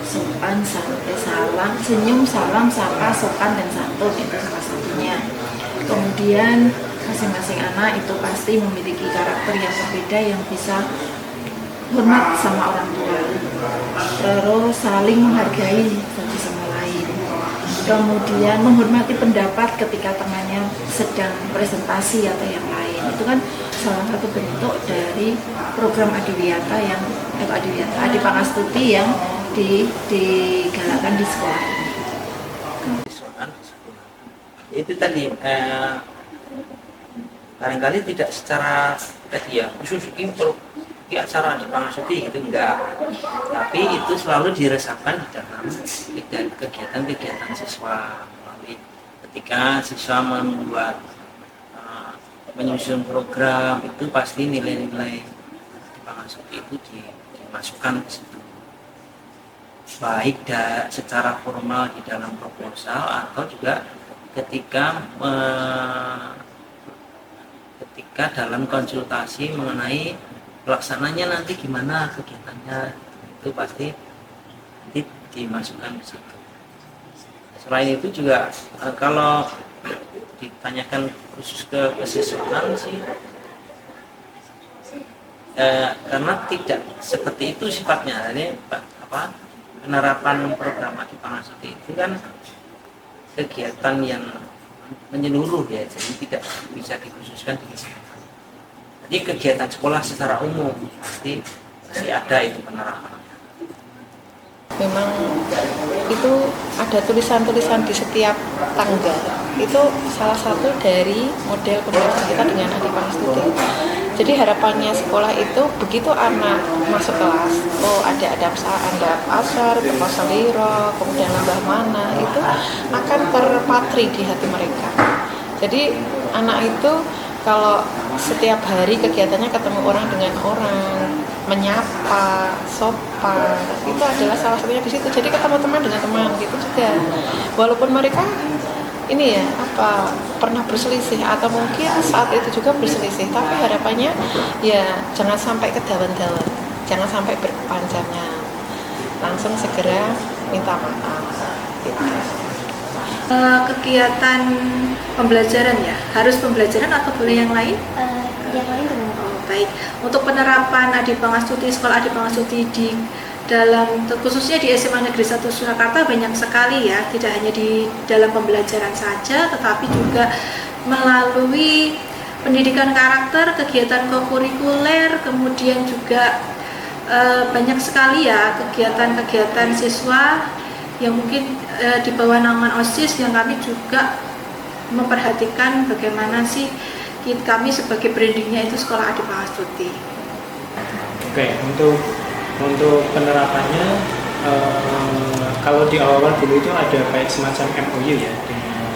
sopan, salam, senyum, salam, sapa, sopan, dan santun, itu salah satunya. Kemudian masing-masing anak itu pasti memiliki karakter yang berbeda yang bisa hormat sama orang tua, terus saling menghargai satu sama lain, kemudian menghormati pendapat ketika temannya sedang presentasi atau yang lain. Itu kan salah satu bentuk dari program Adiwiyata yang Adipangasuti yang digalakkan di sekolah ini. Itu tadi barangkali tidak secara tadi ya khusus untuk acara Adipangasuti itu enggak, tapi itu selalu diresapkan di dalam kegiatan-kegiatan siswa. Ketika siswa membuat menyusun program, itu pasti nilai-nilai Adipangasuti itu dimasukkan ke situ, baik secara formal di dalam proposal atau juga ketika dalam konsultasi mengenai pelaksananya nanti gimana kegiatannya, itu pasti dimasukkan ke situ. Selain itu juga kalau ditanyakan khusus ke kesiswaan sih, karena tidak seperti itu sifatnya. Ini penerapan program Adi Pangasuti itu kan kegiatan yang menyeluruh ya, jadi tidak bisa dikhususkan di kesehatan. Jadi kegiatan sekolah secara umum pasti ada itu penerapan. Memang itu ada tulisan-tulisan di setiap tangga. Itu salah satu dari model pembelajaran kita dengan Adi Pangasuti. Jadi harapannya sekolah itu begitu anak masuk kelas, oh ada asar, terpasaliro, kemudian nambah mana, itu akan terpatri di hati mereka. Jadi anak itu kalau setiap hari kegiatannya ketemu orang dengan orang, menyapa, sopan, itu adalah salah satunya di situ. Jadi ketemu teman dengan teman gitu juga. Walaupun mereka ini ya pernah berselisih atau mungkin saat itu juga berselisih, tapi harapannya ya jangan sampai kedawan-dawan, jangan sampai berkepanjangan, langsung segera minta maaf gitu. Kegiatan pembelajaran ya, harus pembelajaran atau boleh yang lain? Yang lain dengan Baik, untuk penerapan Adi Pangasuti, sekolah Adi Pangasuti di dalam, khususnya di SMA Negeri 1 Surakarta banyak sekali ya, tidak hanya di dalam pembelajaran saja, tetapi juga melalui pendidikan karakter, kegiatan kokurikuler, kemudian juga banyak sekali ya kegiatan-kegiatan siswa yang mungkin di bawah naungan OSIS, yang kami juga memperhatikan bagaimana sih kami sebagai brandingnya itu sekolah Adi Pangasuti. Oke, untuk penerapannya kalau di awal dulu itu ada kayak semacam MOU ya dengan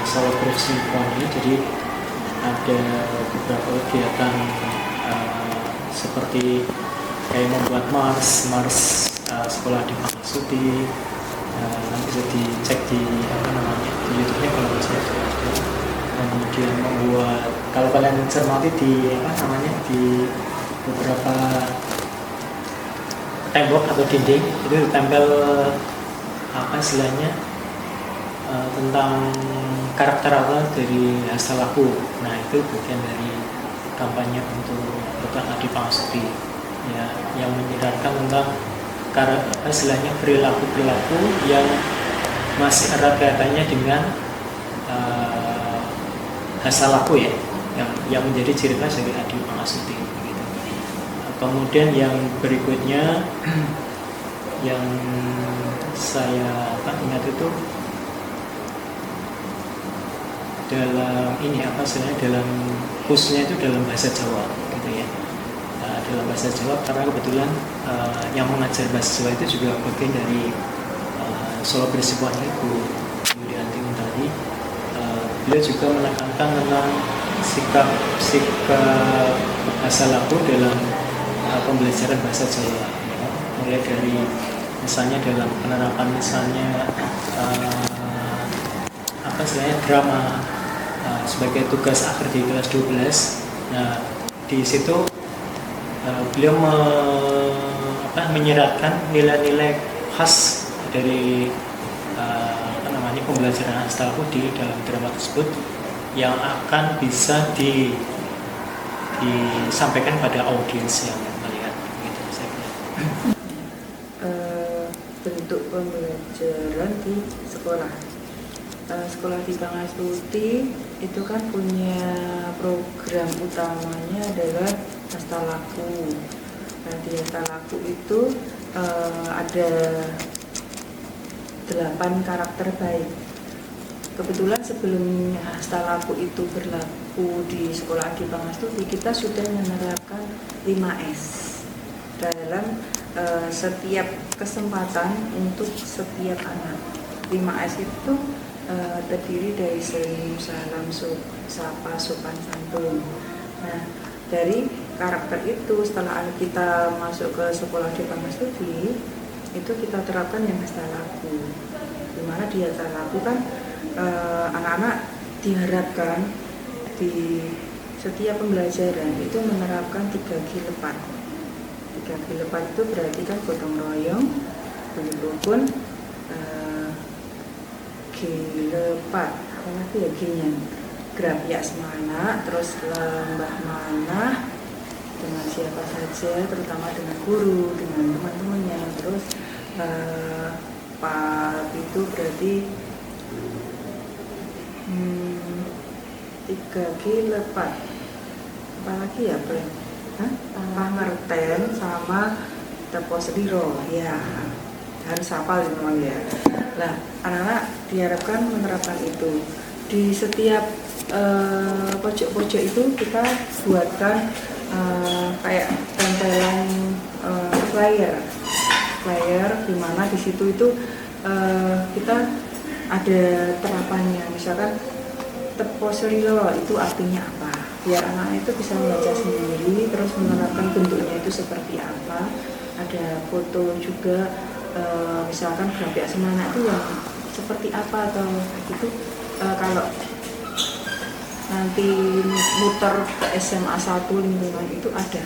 Solo Brave Symphony. Jadi ada beberapa kegiatan seperti kayak membuat mars sekolah Adi Pangasuti. Nanti bisa dicek di di YouTube-nya kalau nggak salah. Kemudian membuat, kalau kalian cermati di di beberapa tembok atau dinding itu ditempel istilahnya tentang karakter dari asal laku. Nah itu bagian dari kampanye untuk program Adi Pangasuti ya, yang menyiratkan tentang istilahnya perilaku yang masih erat kaitannya dengan asal laku ya, yang menjadi ciri khas dari Adi Pangasuti gitu. Kemudian yang berikutnya yang saya ingat itu dalam dalam khususnya itu dalam bahasa Jawa gitu ya. Dalam bahasa Jawa, karena kebetulan yang mengajar bahasa Jawa itu juga bagian dari Solo Brave Symphony Bu Yudianti tadi. Beliau juga menekankan tentang sikap bahasa laku dalam pembelajaran bahasa Jawa ya. Mulai dari misalnya dalam penerapan drama sebagai tugas akhir di kelas 12. Nah di situ beliau menyiratkan nilai-nilai khas dari pembelajaran asal laku di dalam drama tersebut yang akan bisa disampaikan pada audiens yang melihat gitu saya kira. Bentuk pembelajaran di sekolah. Sekolah Adi Pangasuti itu kan punya program utamanya adalah hasta laku. Nah, di hasta laku itu ada 8 karakter baik. Kebetulan sebelum hasta laku itu berlaku di sekolah Adi Pangasuti, kita sudah menerapkan 5S dalam setiap kesempatan untuk setiap anak. 5S itu terdiri dari senyum, salam, sapa, sopan, santun. Nah, dari karakter itu setelah kita masuk ke sekolah Adi Pangasuti, itu kita terapkan yang hasta laku. Dimana di hasta laku kan anak-anak diharapkan di setiap pembelajaran itu menerapkan 3G lepat. 3G lepat itu berarti kan gotong royong, Begitupun G4, apalagi ya G-nya, Grafia Semana, terus Lembah Mana, dengan siapa saja, terutama dengan guru, dengan teman-temannya. Terus Pak itu berarti 3G lepat, apalagi ya Bren? Pangerten sama Teposeliro, ya harus hafal memang ya. Nah, anak-anak diharapkan menerapkan itu di setiap pojok-pojok itu. Kita buatkan kayak tempelan flyer di mana di situ itu kita ada terapannya, misalkan Teposeliro itu artinya apa, biar anak itu bisa membaca sendiri, terus menerapkan bentuknya itu seperti apa. Ada foto juga, misalkan Grafia Semana itu yang seperti apa atau gitu. Kalau nanti muter ke SMA 1 lingkungan itu ada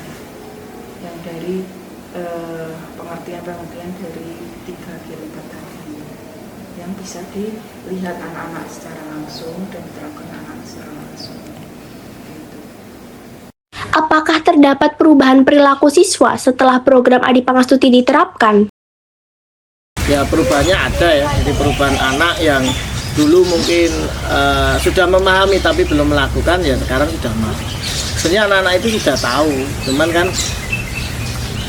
yang dari pengertian-pengertian dari 3G lepat tadi yang bisa dilihat anak-anak secara langsung dan diterapkan anak secara langsung. Apakah terdapat perubahan perilaku siswa setelah program Adi Pangastuti diterapkan? Ya, perubahannya ada ya. Jadi perubahan anak yang dulu mungkin sudah memahami tapi belum melakukan, ya sekarang sudah mau. Sebenarnya anak-anak itu sudah tahu, cuman kan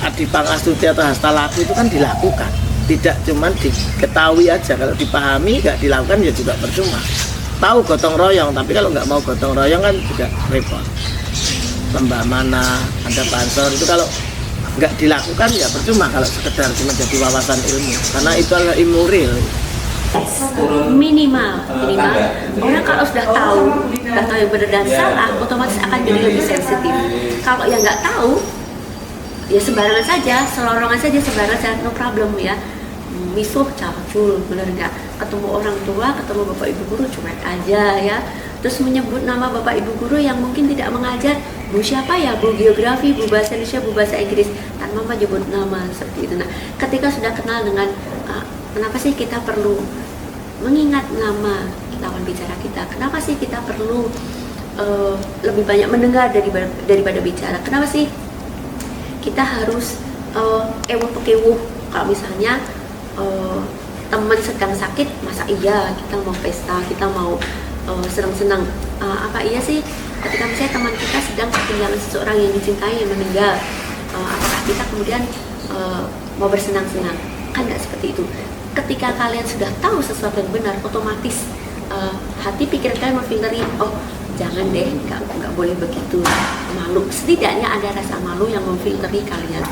Adi Pangastuti atau Hastalaku itu kan dilakukan, tidak cuman diketahui aja. Kalau dipahami nggak dilakukan ya juga percuma. Tahu gotong royong, tapi kalau nggak mau gotong royong kan juga repot. Lembah Mana, ada Pansor, itu kalau nggak dilakukan ya percuma kalau sekedar cuma jadi wawasan ilmu, karena itu adalah ilmu real. Minimal orang kalau sudah tahu yang benar dan salah, otomatis akan jadi lebih sensitif. Kalau yang nggak tahu ya sembarangan saja, selorongan saja, sembarangan saja, no problem ya. Misuh cacul, benar nggak? Ketemu orang tua, ketemu bapak ibu guru cuek aja ya. Terus menyebut nama bapak ibu guru yang mungkin tidak mengajar, bu siapa ya, bu geografi, bu bahasa Indonesia, bu bahasa Inggris, tanpa menyebut nama seperti itu. Nah, ketika sudah kenal dengan kenapa sih kita perlu mengingat nama lawan bicara kita, kenapa sih kita perlu lebih banyak mendengar daripada bicara, kenapa sih kita harus ewuh pekewuh. Kalau misalnya teman sedang sakit, masa iya kita mau pesta, kita mau senang-senang, apa iya sih ketika misalnya teman kita sedang ketinggalan seseorang yang dicintai yang meninggal, apakah kita kemudian mau bersenang-senang? Kan nggak seperti itu. Ketika kalian sudah tahu sesuatu yang benar, otomatis hati pikiran kalian memfilteri, oh jangan deh, nggak boleh begitu, malu. Setidaknya ada rasa malu yang memfilteri kalian.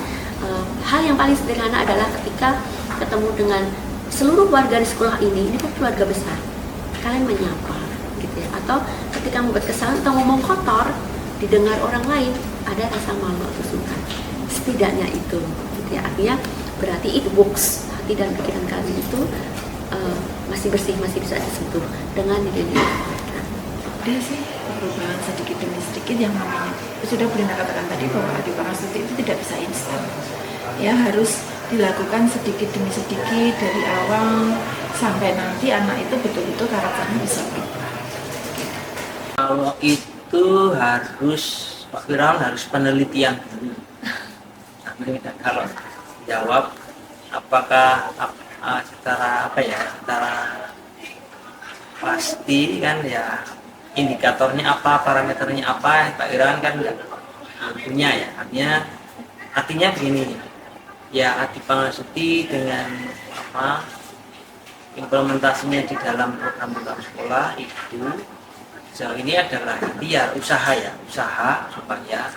Hal yang paling sederhana adalah ketika ketemu dengan seluruh warga di sekolah ini kan keluarga besar, kalian menyapa gitu ya. Atau ketika membuat kesalahan atau ngomong kotor didengar orang lain, ada rasa malu atau sungkan. Setidaknya itu gitu ya. Artinya berarti it works, hati dan pikiran kalian itu masih bersih, masih bisa disentuh dengan nilai-nilai. Ada sih perubahan sedikit demi sedikit yang namanya sudah Brenda katakan tadi bahwa Adi Pangastuti itu tidak bisa instan. Ya harus dilakukan sedikit demi sedikit dari awal sampai nanti anak itu betul-betul karakternya bisa berubah. Kalau itu harus Pak Wirawan harus penelitian dulu. Kalau jawab apakah secara pasti kan ya, indikatornya apa, parameternya apa, Pak Wirawan kan nggak punya ya. Artinya begini ya, Adi Pangastuti dengan implementasinya di dalam program sekolah itu sejauh ini adalah ikhtiar, usaha supaya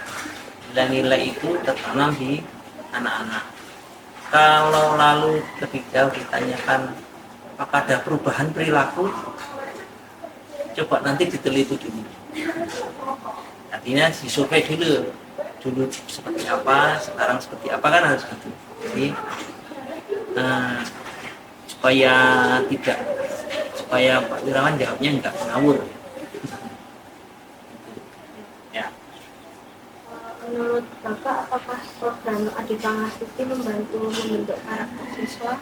nilai-nilai itu tertanam di anak-anak. Kalau lalu lebih jauh ditanyakan apakah ada perubahan perilaku, coba nanti diteliti dulu. Artinya disurvei dulu seperti apa, sekarang seperti apa, kan harus gitu. Jadi supaya Pak Wirawan jawabnya nggak ngawur. Ya. Menurut Bapak, apakah program Adi Pangastuti membantu membentuk karakter siswa?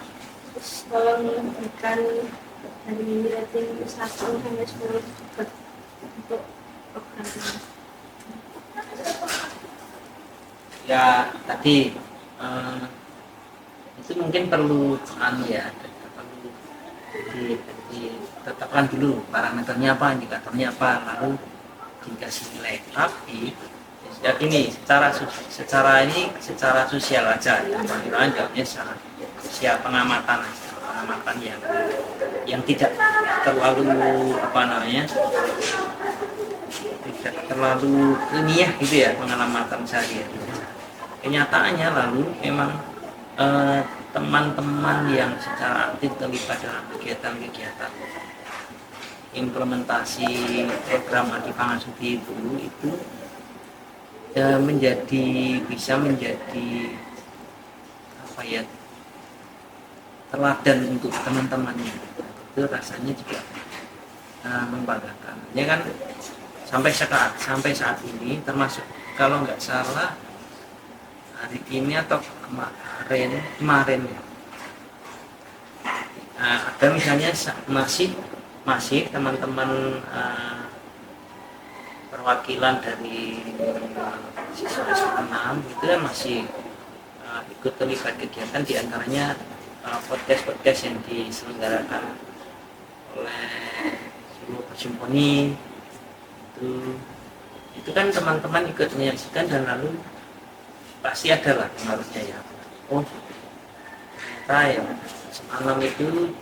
Terus tolong memberikan dari rating 1 sampai 10 untuk program ini. Ya tadi itu mungkin perlu perlu ditetapkan dulu parameternya apa, indikatornya apa, lalu dikasih nilai. Tapi ya gini, secara sosial aja, penilaian jawabnya secara sosial, pengamatan yang tidak terlalu tidak terlalu ilmiah gitu ya, pengamatan sehari-hari. Kenyataannya lalu memang teman-teman yang secara aktif terlibat dalam kegiatan-kegiatan implementasi program Adi Pangasuti itu bisa menjadi teladan untuk teman-temannya. Itu rasanya juga membanggakan. Ya kan, sampai saat ini, termasuk kalau nggak salah hari ini atau kemarin ada misalnya masih teman-teman perwakilan dari siswa 6 itu kan masih ikut terlibat kegiatan, diantaranya podcast yang diselenggarakan oleh seluruh Persimponi itu kan teman-teman ikut menyaksikan, dan lalu pasti ada lah pengaruhnya ya. Oh ternyata ya semalam itu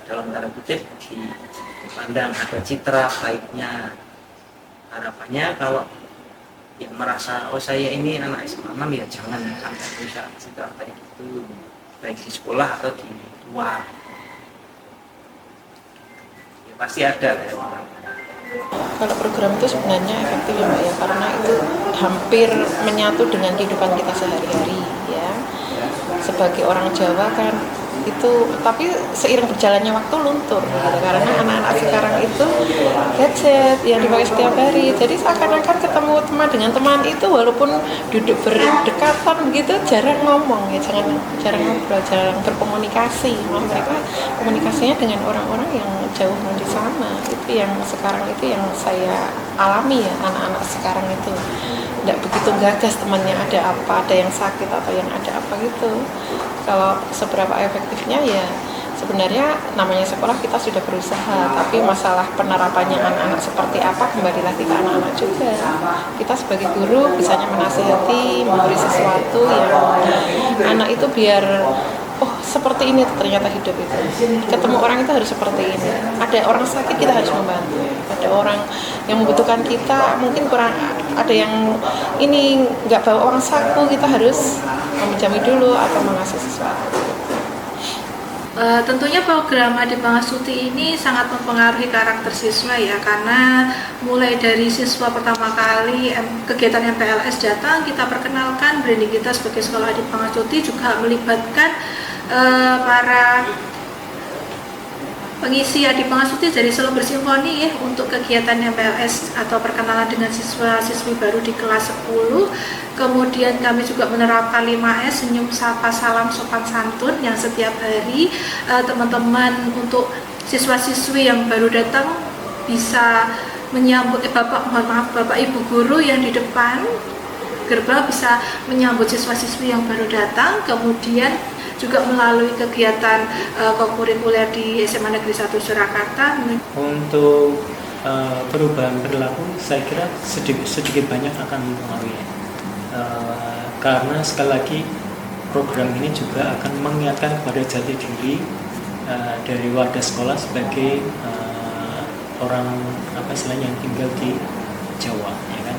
dalam tanda kutip dipandang ada citra baiknya. Harapannya kalau yang merasa oh saya ini anak SMA 6 ya jangan sampai rusak citra baik itu, baik di sekolah atau di luar. Ya pasti ada ya. Kalau program itu sebenarnya efektif ya Mbak ya, karena itu hampir menyatu dengan kehidupan kita sehari-hari ya. Sebagai orang Jawa kan itu, tapi seiring berjalannya waktu luntur gitu, karena anak-anak sekarang itu gadget yang dipakai setiap hari, jadi seakan-akan ketemu teman dengan teman itu walaupun duduk berdekatan begitu jarang ngomong ya, jarang ngobrol, jarang berkomunikasi. Mereka komunikasinya dengan orang-orang yang jauh di sana. Itu yang sekarang itu yang saya alami ya, anak-anak sekarang itu tidak begitu gagas temannya ada apa, ada yang sakit atau yang ada apa gitu. Kalau seberapa efektifnya ya sebenarnya namanya sekolah kita sudah berusaha, tapi masalah penerapannya anak-anak seperti apa kembali lagi ke anak-anak juga. Kita sebagai guru bisanya menasihati, memberi sesuatu yang anak itu biar oh seperti ini ternyata hidup itu. Ketemu orang itu harus seperti ini. Ada orang sakit kita harus membantu. Ada orang yang membutuhkan kita mungkin kurang, ada yang ini nggak bawa uang saku, kita harus meminjami dulu atau mengasih sesuatu. Tentunya program Adi Pangasuti ini sangat mempengaruhi karakter siswa ya, karena mulai dari siswa pertama kali kegiatan MPLS datang, kita perkenalkan branding kita sebagai sekolah Adi Pangasuti, juga melibatkan para pengisi Adi Pangasuti dari Solo Bersimfoni ya, untuk kegiatan MPLS atau perkenalan dengan siswa-siswi baru di kelas 10. Kemudian kami juga menerapkan 5S, senyum, sapa, salam, sopan santun, yang setiap hari teman-teman untuk siswa-siswi yang baru datang bisa menyambut Bapak Ibu guru yang di depan gerbang bisa menyambut siswa-siswi yang baru datang. Kemudian juga melalui kegiatan kokurikuler di SMA Negeri 1 Surakarta. Untuk perubahan perilaku saya kira sedikit banyak akan mempengaruhi, karena sekali lagi program ini juga akan mengingatkan kepada jati diri dari warga sekolah sebagai orang istilahnya yang tinggal di Jawa ya kan.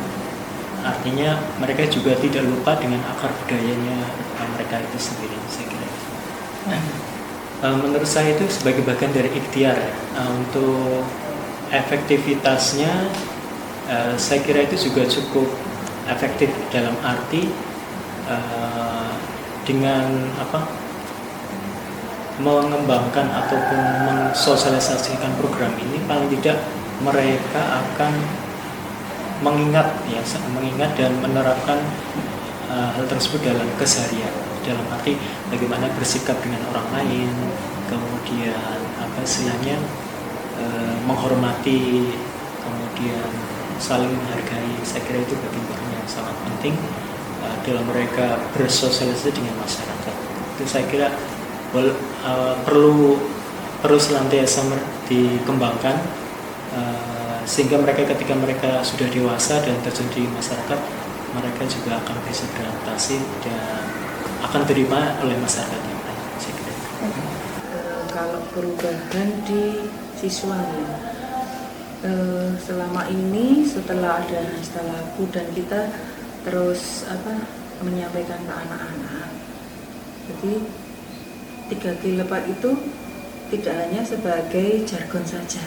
Artinya mereka juga tidak lupa dengan akar budayanya mereka itu sendiri, saya kira. Menurut saya itu sebagai bagian dari ikhtiar untuk efektivitasnya, saya kira itu juga cukup efektif dalam arti dengan mengembangkan ataupun mensosialisasikan program ini, paling tidak mereka akan mengingat dan menerapkan hal tersebut dalam keseharian, dalam arti bagaimana bersikap dengan orang lain, kemudian apa istilahnya menghormati, kemudian saling menghargai. Saya kira itu bagian yang sangat penting dalam mereka bersosialisasi dengan masyarakat. Itu saya kira perlu senantiasa dikembangkan sehingga ketika mereka sudah dewasa dan terjun di masyarakat, mereka juga akan bisa beradaptasi dan akan terima oleh masyarakat yang lain. Saya kira. Kalau perubahan di siswanya, selama ini setelah ada Hastalaku dan kita terus menyampaikan ke anak-anak, jadi 3G lepat itu tidak hanya sebagai jargon saja,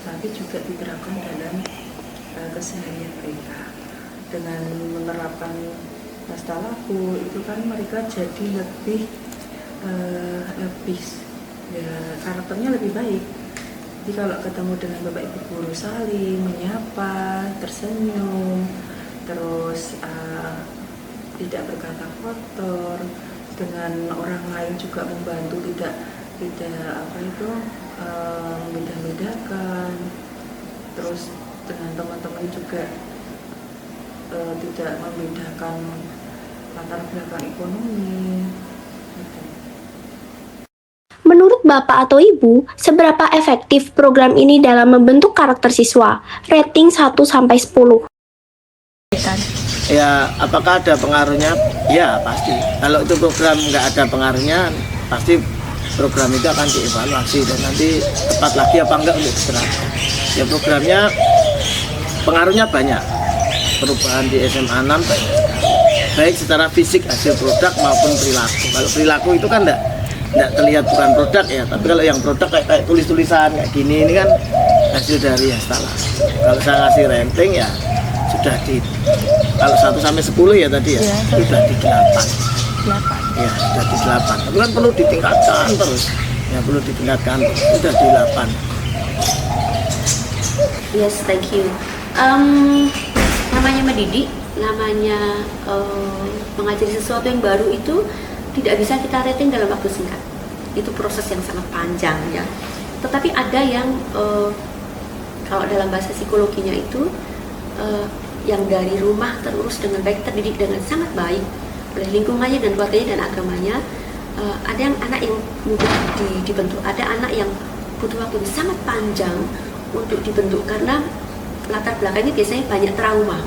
tapi juga diterapkan dalam keseharian mereka. Dengan menerapkan Hastalaku itu kan mereka jadi lebih karakternya lebih baik. Jadi kalau ketemu dengan Bapak Ibu guru saling menyapa, tersenyum, terus tidak berkata kotor, dengan orang lain juga membantu, tidak membeda-bedakan, terus dengan teman-teman juga tidak membedakan latar belakang ekonomi. Menurut Bapak atau Ibu, seberapa efektif program ini dalam membentuk karakter siswa? Rating 1-10. Ya, apakah ada pengaruhnya? Ya, pasti. Kalau itu program nggak ada pengaruhnya, pasti program itu akan dievaluasi dan nanti tepat lagi apa enggak untuk diterapkan. Ya, programnya pengaruhnya banyak. Perubahan di SMA 6 banyak. Baik secara fisik hasil produk maupun perilaku. Kalau perilaku itu kan enggak terlihat, bukan produk ya, tapi kalau yang produk kayak tulis-tulisan kayak gini, ini kan hasil dari Hastalaku. Kalau saya ngasih ranking ya sudah kalau 1-10 ya tadi ya, sudah di 8. Ya, sudah di 8. Tapi kan perlu ditingkatkan terus. Ya, perlu ditingkatkan terus. Sudah di 8. Yes, thank you. Namanya mendidik, namanya mengajari sesuatu yang baru itu tidak bisa kita rating dalam waktu singkat. Itu proses yang sangat panjang ya. Tetapi ada yang kalau dalam bahasa psikologinya itu yang dari rumah terus dengan baik, terdidik dengan sangat baik oleh lingkungannya dan keluarganya dan agamanya. Ada yang anak yang mudah dibentuk, ada anak yang butuh waktu yang sangat panjang untuk dibentuk karena latar belakangnya biasanya banyak trauma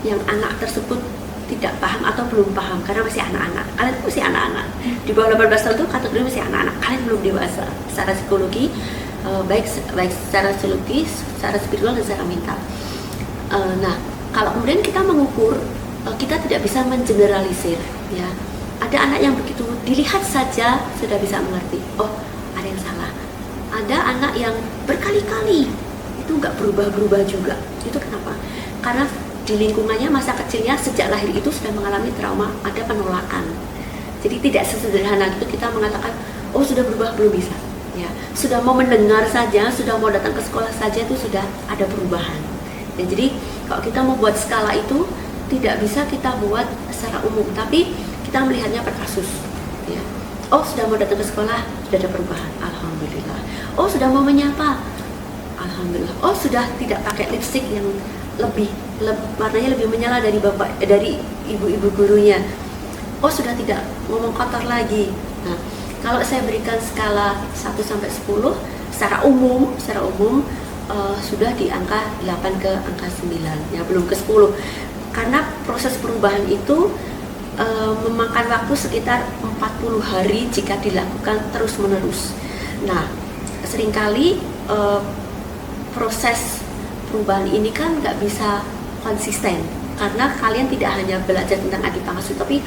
yang anak tersebut tidak paham atau belum paham karena masih anak-anak. Kalian masih anak-anak di bawah 18 tahun itu kategori masih anak-anak, kalian belum dewasa secara psikologi, baik secara psikologis, secara spiritual dan secara mental. Nah, kalau kemudian kita mengukur, kita tidak bisa mengeneralisir ya. Ada anak yang begitu dilihat saja sudah bisa mengerti, oh ada yang salah. Ada anak yang berkali-kali itu nggak berubah-berubah juga. Itu kenapa? Karena di lingkungannya masa kecilnya sejak lahir itu sudah mengalami trauma, ada penolakan. Jadi tidak sesederhana itu kita mengatakan, oh sudah berubah, belum bisa. Ya, sudah mau mendengar saja, sudah mau datang ke sekolah saja itu sudah ada perubahan. Dan jadi kalau kita mau buat skala itu tidak bisa kita buat secara umum, tapi kita melihatnya per kasus. Ya. Oh sudah mau datang ke sekolah, sudah ada perubahan, alhamdulillah. Oh sudah mau menyapa, alhamdulillah. Oh sudah tidak pakai lipstik yang warnanya lebih menyala dari ibu-ibu gurunya. Oh sudah tidak ngomong kotor lagi. Nah, kalau saya berikan skala 1-10 secara umum sudah di angka 8 ke angka 9 ya, belum ke 10. Karena proses perubahan itu memakan waktu sekitar 40 hari jika dilakukan terus-menerus. Nah, seringkali proses perubahan ini kan nggak bisa konsisten karena kalian tidak hanya belajar tentang Adi Pangasuti, tapi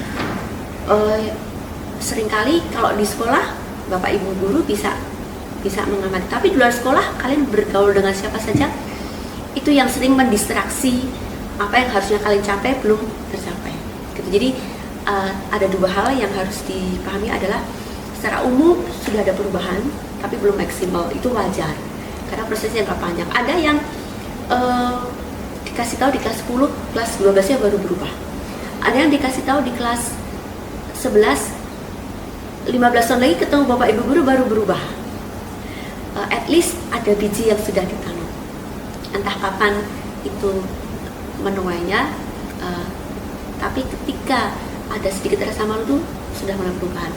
seringkali kalau di sekolah Bapak Ibu guru bisa mengamati, tapi di luar sekolah kalian bergaul dengan siapa saja, itu yang sering mendistraksi apa yang harusnya kalian capai belum tercapai gitu. Jadi ada dua hal yang harus dipahami adalah secara umum sudah ada perubahan tapi belum maksimal, itu wajar karena prosesnya nggak panjang. Ada yang dikasih tahu di kelas 10, kelas 12-nya baru berubah. Ada yang dikasih tahu di kelas 11, 15 tahun lagi ketemu bapak ibu guru baru berubah. At least ada biji yang sudah ditanam. Entah kapan itu menuainya, tapi ketika ada sedikit rasa malu itu sudah mulai perubahan.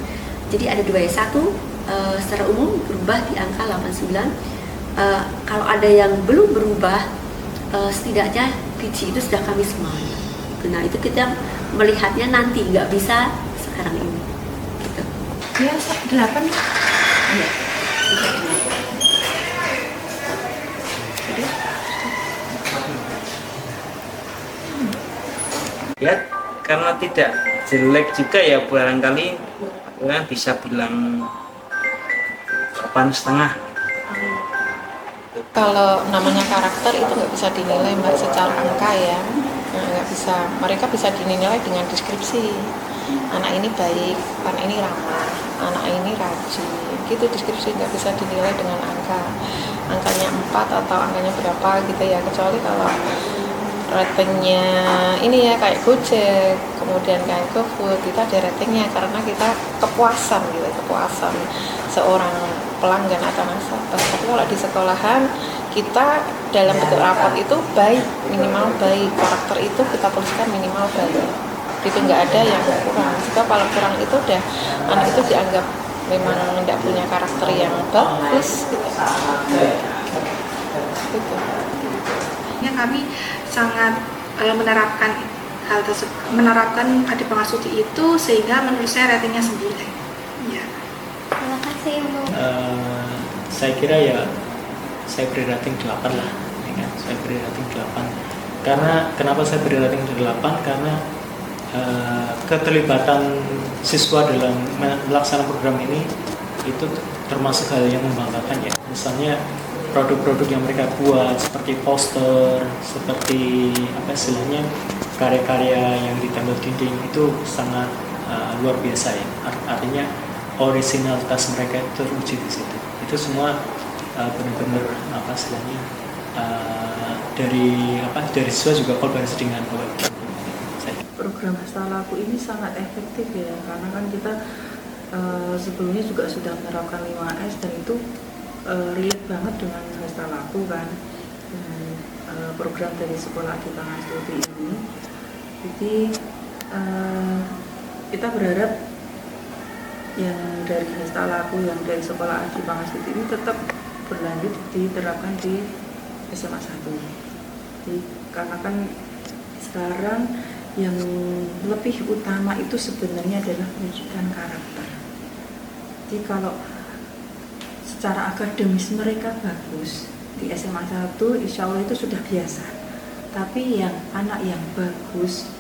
Jadi ada dua ya, satu secara umum berubah di angka 89. Kalau ada yang belum berubah, setidaknya biji itu sudah kami semuanya. Nah itu kita melihatnya nanti, nggak bisa sekarang ini. Gitu. Ya, 8. Iya. Ya, karena tidak jelek juga ya, barangkali bisa bilang 8,5. Kalau namanya karakter itu nggak bisa dinilai Mbak secara angka ya. Nggak bisa, mereka bisa dinilai dengan deskripsi. Anak ini baik, anak ini ramah, anak ini rajin. Gitu deskripsi, nggak bisa dinilai dengan angka. Angkanya 4 atau angkanya berapa gitu ya. Kecuali kalau ratingnya ini ya kayak Gojek, kemudian kayak GoFood, kita ada ratingnya karena kita kepuasan gitu, kepuasan seorang pelanggan atau nasabah. Tapi kalau di sekolahan kita dalam bentuk rapot itu baik, minimal baik, karakter itu kita tuliskan minimal baik. Itu nggak ada yang kurang. Sebab kalau kurang itu udah anak itu dianggap memang tidak punya karakter yang bagus gitu. Gitu. Ya, kami sangat menerapkan hal tersebut, menerapkan Adi Pangasuti itu sehingga menurut saya ratingnya 9. Ya. Terima kasih Bu. Saya kira ya saya beri rating 8 lah, ya kan? Saya beri rating 8. Karena kenapa saya beri rating 8? Karena keterlibatan siswa dalam melaksanakan program ini itu termasuk hal yang membanggakan ya. Misalnya produk-produk yang mereka buat seperti poster, seperti apa istilahnya karya-karya yang ditempel dinding itu sangat luar biasa ya. Artinya originalitas mereka itu teruji di situ. Itu semua benar-benar apa istilahnya dari siswa juga kolaborasi dengan bapak. Program Hastalaku ini sangat efektif ya, karena kan kita sebelumnya juga sudah menerapkan 5S dan itu relate banget dengan Hastalaku kan, dengan program dari sekolah Adi Pangasuti ini. Jadi kita berharap yang dari Hastalaku, yang dari sekolah Adi Pangasuti ini tetap berlanjut diterapkan di SMA 1. Jadi karena kan sekarang yang lebih utama itu sebenarnya adalah pendidikan karakter. Jadi kalau secara akademis mereka bagus di SMA 1, insya Allah itu sudah biasa. Tapi yang anak yang bagus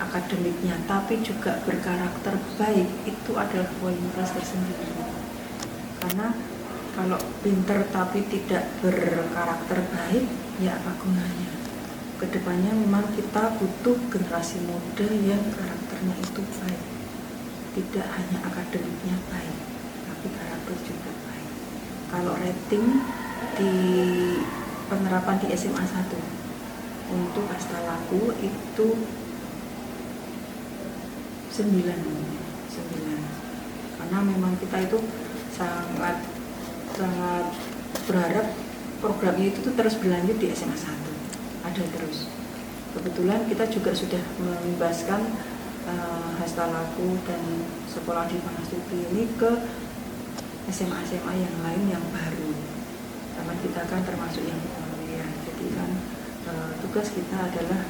akademiknya tapi juga berkarakter baik itu adalah poin plus tersendiri. Karena kalau pinter tapi tidak berkarakter baik, ya apa gunanya? Kedepannya memang kita butuh generasi muda yang karakternya itu baik, tidak hanya akademiknya baik, tapi karakter juga baik. Kalau rating di penerapan di SMA 1 untuk Hastalaku itu 9, karena memang kita itu sangat berharap program itu tuh terus berlanjut di SMA 1. Ada terus. Kebetulan kita juga sudah membebaskan Hastalaku dan sekolah Adi Pangasuti ini ke SMA-SMA yang lain yang baru. Karena kita kan termasuk yang baru ya. Jadi kan tugas kita adalah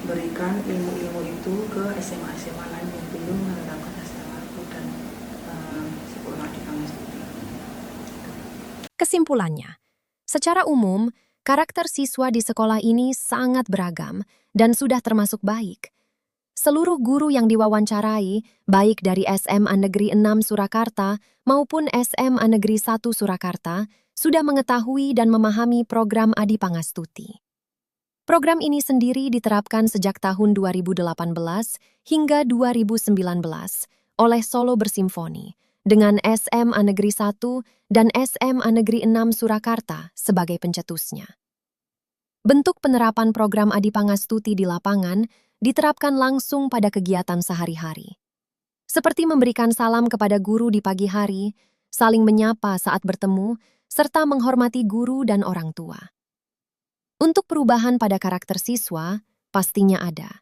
memberikan ilmu-ilmu itu ke SMA-SMA lain yang belum menerapkan Hastalaku dan sekolah Adi Pangasuti. Kesimpulannya, secara umum, karakter siswa di sekolah ini sangat beragam dan sudah termasuk baik. Seluruh guru yang diwawancarai, baik dari SMA Negeri 6 Surakarta maupun SMA Negeri 1 Surakarta, sudah mengetahui dan memahami program Adi Pangasuti. Program ini sendiri diterapkan sejak tahun 2018 hingga 2019 oleh Solo Bersimfoni, dengan SMA Negeri 1 dan SMA Negeri 6 Surakarta sebagai pencetusnya. Bentuk penerapan program Adi Pangastuti di lapangan diterapkan langsung pada kegiatan sehari-hari. Seperti memberikan salam kepada guru di pagi hari, saling menyapa saat bertemu, serta menghormati guru dan orang tua. Untuk perubahan pada karakter siswa, pastinya ada.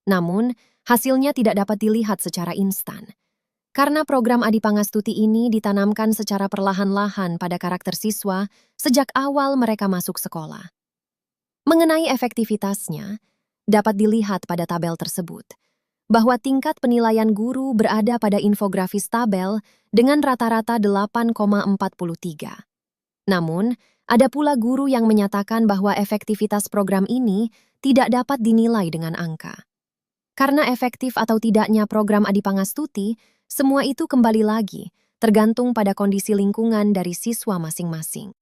Namun, hasilnya tidak dapat dilihat secara instan. Karena program Adi Pangastuti ini ditanamkan secara perlahan-lahan pada karakter siswa sejak awal mereka masuk sekolah. Mengenai efektivitasnya, dapat dilihat pada tabel tersebut, bahwa tingkat penilaian guru berada pada infografis tabel dengan rata-rata 8,43. Namun, ada pula guru yang menyatakan bahwa efektivitas program ini tidak dapat dinilai dengan angka. Karena efektif atau tidaknya program Adi Pangastuti, semua itu kembali lagi, tergantung pada kondisi lingkungan dari siswa masing-masing.